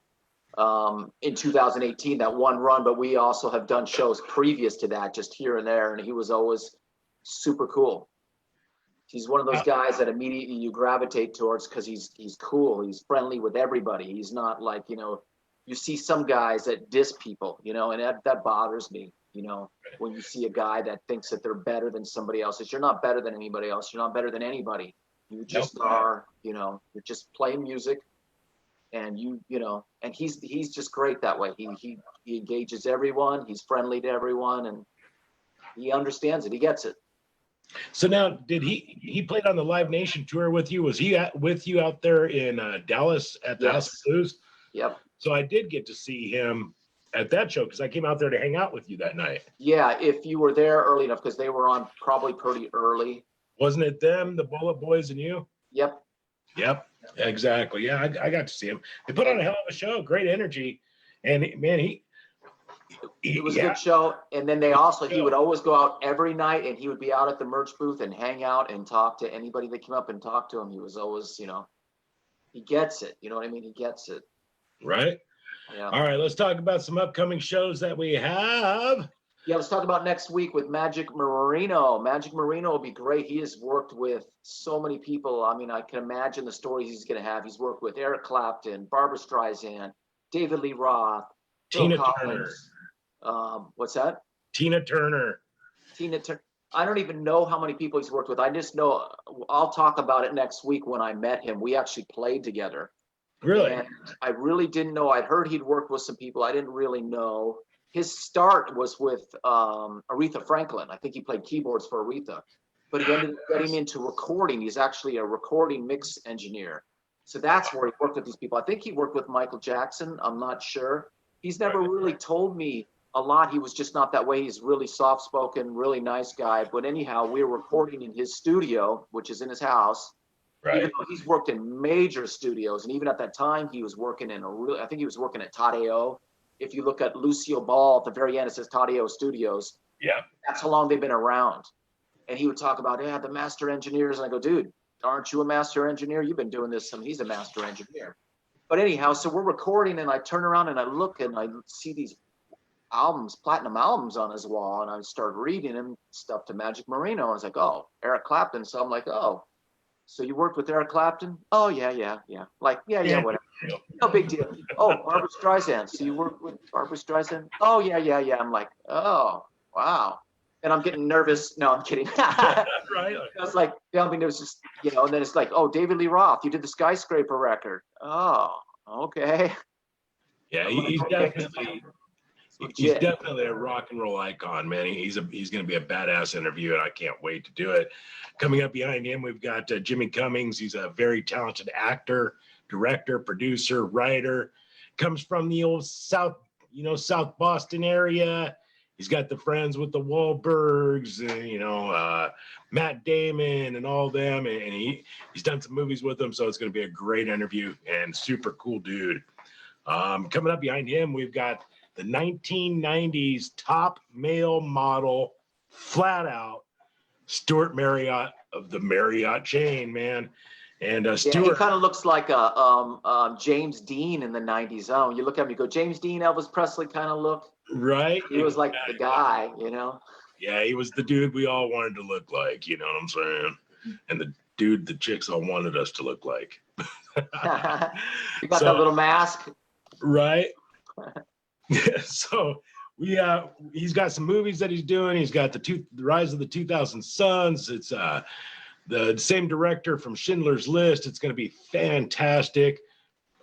in 2018, that one run, but we also have done shows previous to that, just here and there, and he was always super cool. He's one of those guys that immediately you gravitate towards because he's cool. He's friendly with everybody. He's not like, you see some guys that diss people, and that bothers me, when you see a guy that thinks that they're better than somebody else. You're not better than anybody else. You're not better than anybody. You just are, you're just playing music, and and he's just great that way. He engages everyone. He's friendly to everyone, and he understands it. He gets it. So now, did he played on the Live Nation tour with you? Was he with you out there in Dallas at the House of Blues? Yep. So I did get to see him at that show because I came out there to hang out with you that night. Yeah, if you were there early enough, because they were on probably pretty early. Wasn't it them, the Bullet Boys, and you? Yep. Yep, exactly. Yeah, I got to see him. They put on a hell of a show, great energy, and man, it was a good show. And then he would always go out every night, and he would be out at the merch booth and hang out and talk to anybody that came up and talked to him. He was always, he gets it. You know what I mean? He gets it. Right. Yeah. All right, let's talk about some upcoming shows that we have. Yeah, let's talk about next week with Magic Marino. Magic Marino will be great. He has worked with so many people. I mean, I can imagine the stories he's going to have. He's worked with Eric Clapton, Barbara Streisand, David Lee Roth, Tina Phil Turner. Collins. What's that? Tina Turner. Tina Turner. I don't even know how many people he's worked with. I just know I'll talk about it next week when I met him. We actually played together. Really? And I really didn't know. I'd heard he'd worked with some people. I didn't really know. His start was with Aretha Franklin. I think he played keyboards for Aretha, but he ended up getting into recording. He's actually a recording mix engineer. So that's where he worked with these people. I think he worked with Michael Jackson. I'm not sure. He's never really told me a lot. He was just not that way. He's really soft-spoken, really nice guy. But anyhow, we were recording in his studio, which is in his house. Right. Even though he's worked in major studios, and even at that time, he was working in I think he was working at Todd A.O. If you look at Lucille Ball at the very end, it says Todd A.O. Studios. Yeah. That's how long they've been around. And he would talk about, the master engineers. And I go, dude, aren't you a master engineer? You've been doing this. I mean, he's a master engineer. But anyhow, so we're recording, and I turn around and I look and I see these albums, platinum albums on his wall, and I start reading him stuff to Magic Marino. I was like, oh, Eric Clapton. So I'm like, oh, so you worked with Eric Clapton? Oh, yeah. Like, yeah, whatever. No big deal. Oh, Barbara Streisand. So you worked with Barbara Streisand? Oh, yeah. I'm like, oh, wow. And I'm getting nervous. No, I'm kidding. Right. I was like, I mean, it was just, and then it's like, oh, David Lee Roth, you did the Skyscraper record. Oh, okay. Yeah, he's definitely a rock and roll icon, man. He's going to be a badass interview, and I can't wait to do it. Coming up behind him, we've got Jimmy Cummings. He's a very talented actor, director, producer, writer. Comes from the old South Boston area. He's got the friends with the Wahlbergs, Matt Damon and all them, and he's done some movies with them, so it's going to be a great interview and super cool dude. Coming up behind him, we've got the 1990s top male model, flat out, Stuart Marriott of the Marriott chain, man. And Stuart, he kind of looks like a James Dean in the 90s. Oh, you look at him, you go, James Dean, Elvis Presley kind of look. Right. He was like the guy, Yeah, he was the dude we all wanted to look like, you know what I'm saying? And the dude the chicks all wanted us to look like. You got that little mask? Right. So he's got some movies that he's doing. He's got the Rise of the 2000 Suns. It's the same director from Schindler's List. It's going to be fantastic.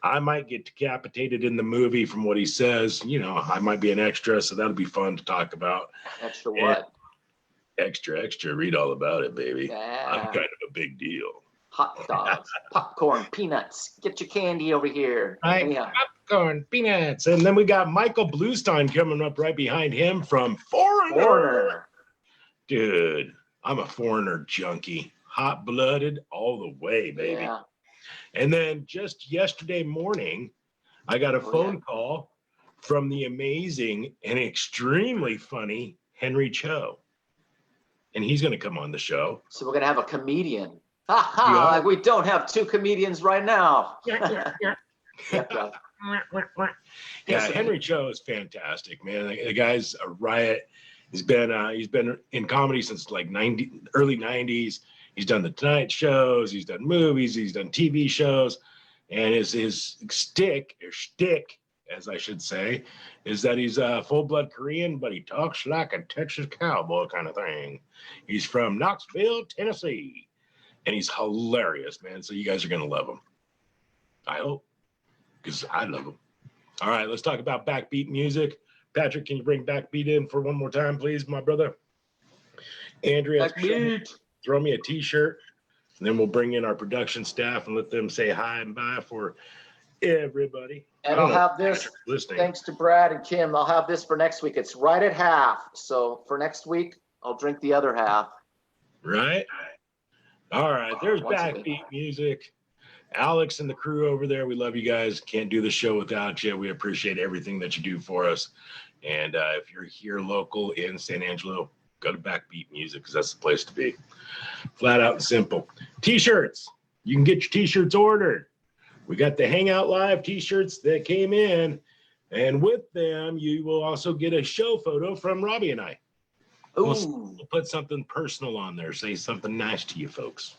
I might get decapitated in the movie from what he says. I might be an extra, so that'll be fun to talk about. Extra what? Extra. Read all about it, baby. Yeah. I'm kind of a big deal. Hot dogs, popcorn, peanuts. Get your candy over here. Popcorn, peanuts. And then we got Michael Bluestein coming up right behind him from Foreigner. Dude, I'm a Foreigner junkie. Hot-blooded all the way, baby. Yeah. And then just yesterday morning, I got a phone call from the amazing and extremely funny Henry Cho. And he's going to come on the show. So we're going to have a comedian. Ha ha! Like we don't have two comedians right now. Yeah, Henry Cho is fantastic, man. The guy's a riot. He's been in comedy since like early 90s. He's done the Tonight Shows, he's done movies, he's done TV shows, and his shtick, as I should say, is that he's a full-blood Korean, but he talks like a Texas cowboy kind of thing. He's from Knoxville, Tennessee, and he's hilarious, man. So you guys are gonna love him. I hope, because I love him. All right, let's talk about backbeat music. Patrick, can you bring backbeat in for one more time, please, my brother? Andrea, throw me a t-shirt, and then we'll bring in our production staff and let them say hi and bye for everybody. And I'll have this, thanks to Brad and Kim, I'll have this for next week. It's right at half. So for next week, I'll drink the other half. Right? All right, there's backbeat music. Alex and the crew over there, we love you guys. Can't do the show without you. We appreciate everything that you do for us. And if you're here local in San Angelo, go to Backbeat Music, because that's the place to be. Flat out and simple. T-shirts. You can get your T-shirts ordered. We got the Hangout Live T-shirts that came in. And with them, you will also get a show photo from Robbie and I. Ooh. We'll put something personal on there, say something nice to you folks.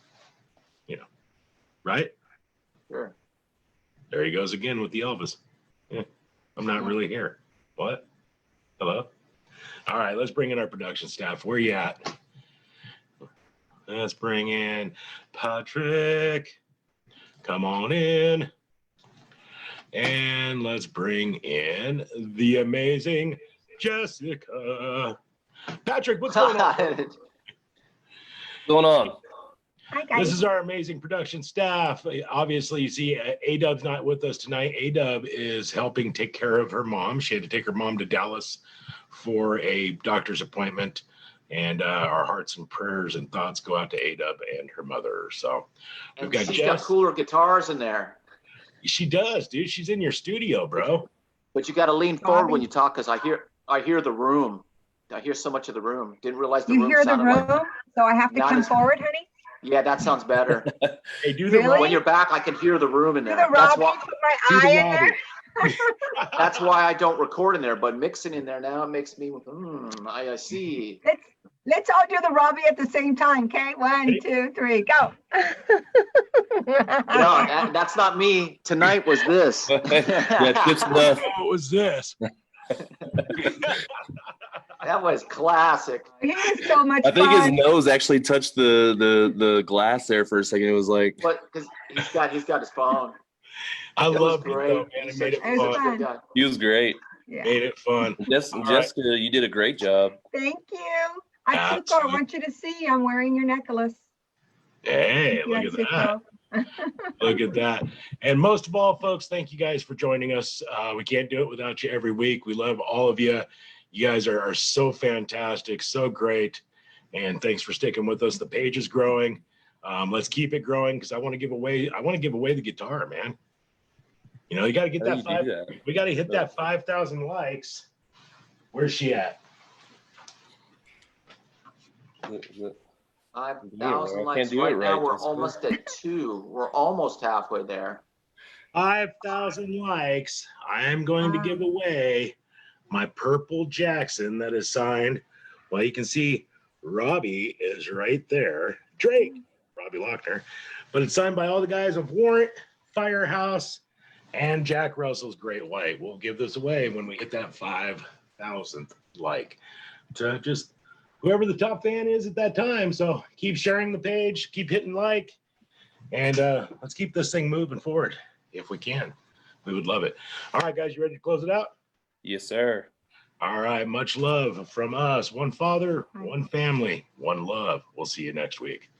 You know, right? Sure. There he goes again with the Elvis. Yeah, I'm not really here. What? Hello? All right, let's bring in our production staff. Where you at? Let's bring in Patrick. Come on in. And let's bring in the amazing Jessica. Patrick, what's going on? What's going on? Hi, guys. This is our amazing production staff. Obviously, you see, A-Dub's not with us tonight. A-Dub is helping take care of her mom. She had to take her mom to Dallas for a doctor's appointment. And our hearts and prayers and thoughts go out to A-Dub and her mother. So we've got she's Jess. got cooler guitars in there. She does, dude. She's in your studio, bro. But you got to lean forward Robbie? when you talk, because I hear the room. I hear so much of the room. Didn't realize the You room hear the sounded room, like. so I have to Not come as- forward, honey? Yeah, that sounds better. Hey, do the Really? When you're back, I can hear the room in Do there. the Robbie, put my do the eye in Robbie. there? That's why I don't record in there. But mixing in there now makes me. I see. Let's all do the Robbie at the same time, okay? 1, 2, 3, go. No, that's not me. Tonight was this. Yeah, Chip's Nuff. What was this? That was classic. He was so much I think his fun. nose actually touched the glass there for a second. It was like, But because he's got his phone. I It was loved it, great. though, man. He's It made it such a fun. good guy. he was great. Yeah. Made it fun. All right. Jessica, you did a great job. Thank you. I Absolutely. want you to see I'm wearing your necklace. Hey, look at that. Look at that. And most of all, folks, thank you guys for joining us. We can't do it without you every week. We love all of you. You guys are so fantastic, so great. And thanks for sticking with us. The page is growing. Let's keep it growing because I want to give away the guitar, man. You know, you got to get How that do you do that? we got to hit that 5,000 likes. Where's she at? 5,000 I likes. can't do Right it now right, we're Jessica. almost at 2. We're almost halfway there. 5,000 likes. I am going to give away my purple Jackson that is signed. Well, you can see Robbie is right there. Drake, Robbie Lochner. But it's signed by all the guys of Warrant, Firehouse, and Jack Russell's Great White. We'll give this away when we hit that 5,000th like to just whoever the top fan is at that time. So keep sharing the page, keep hitting like, and let's keep this thing moving forward if we can. We would love it. All right, guys, you ready to close it out? Yes, sir. All right, much love from us. One Father, one family, one love. We'll see you next week.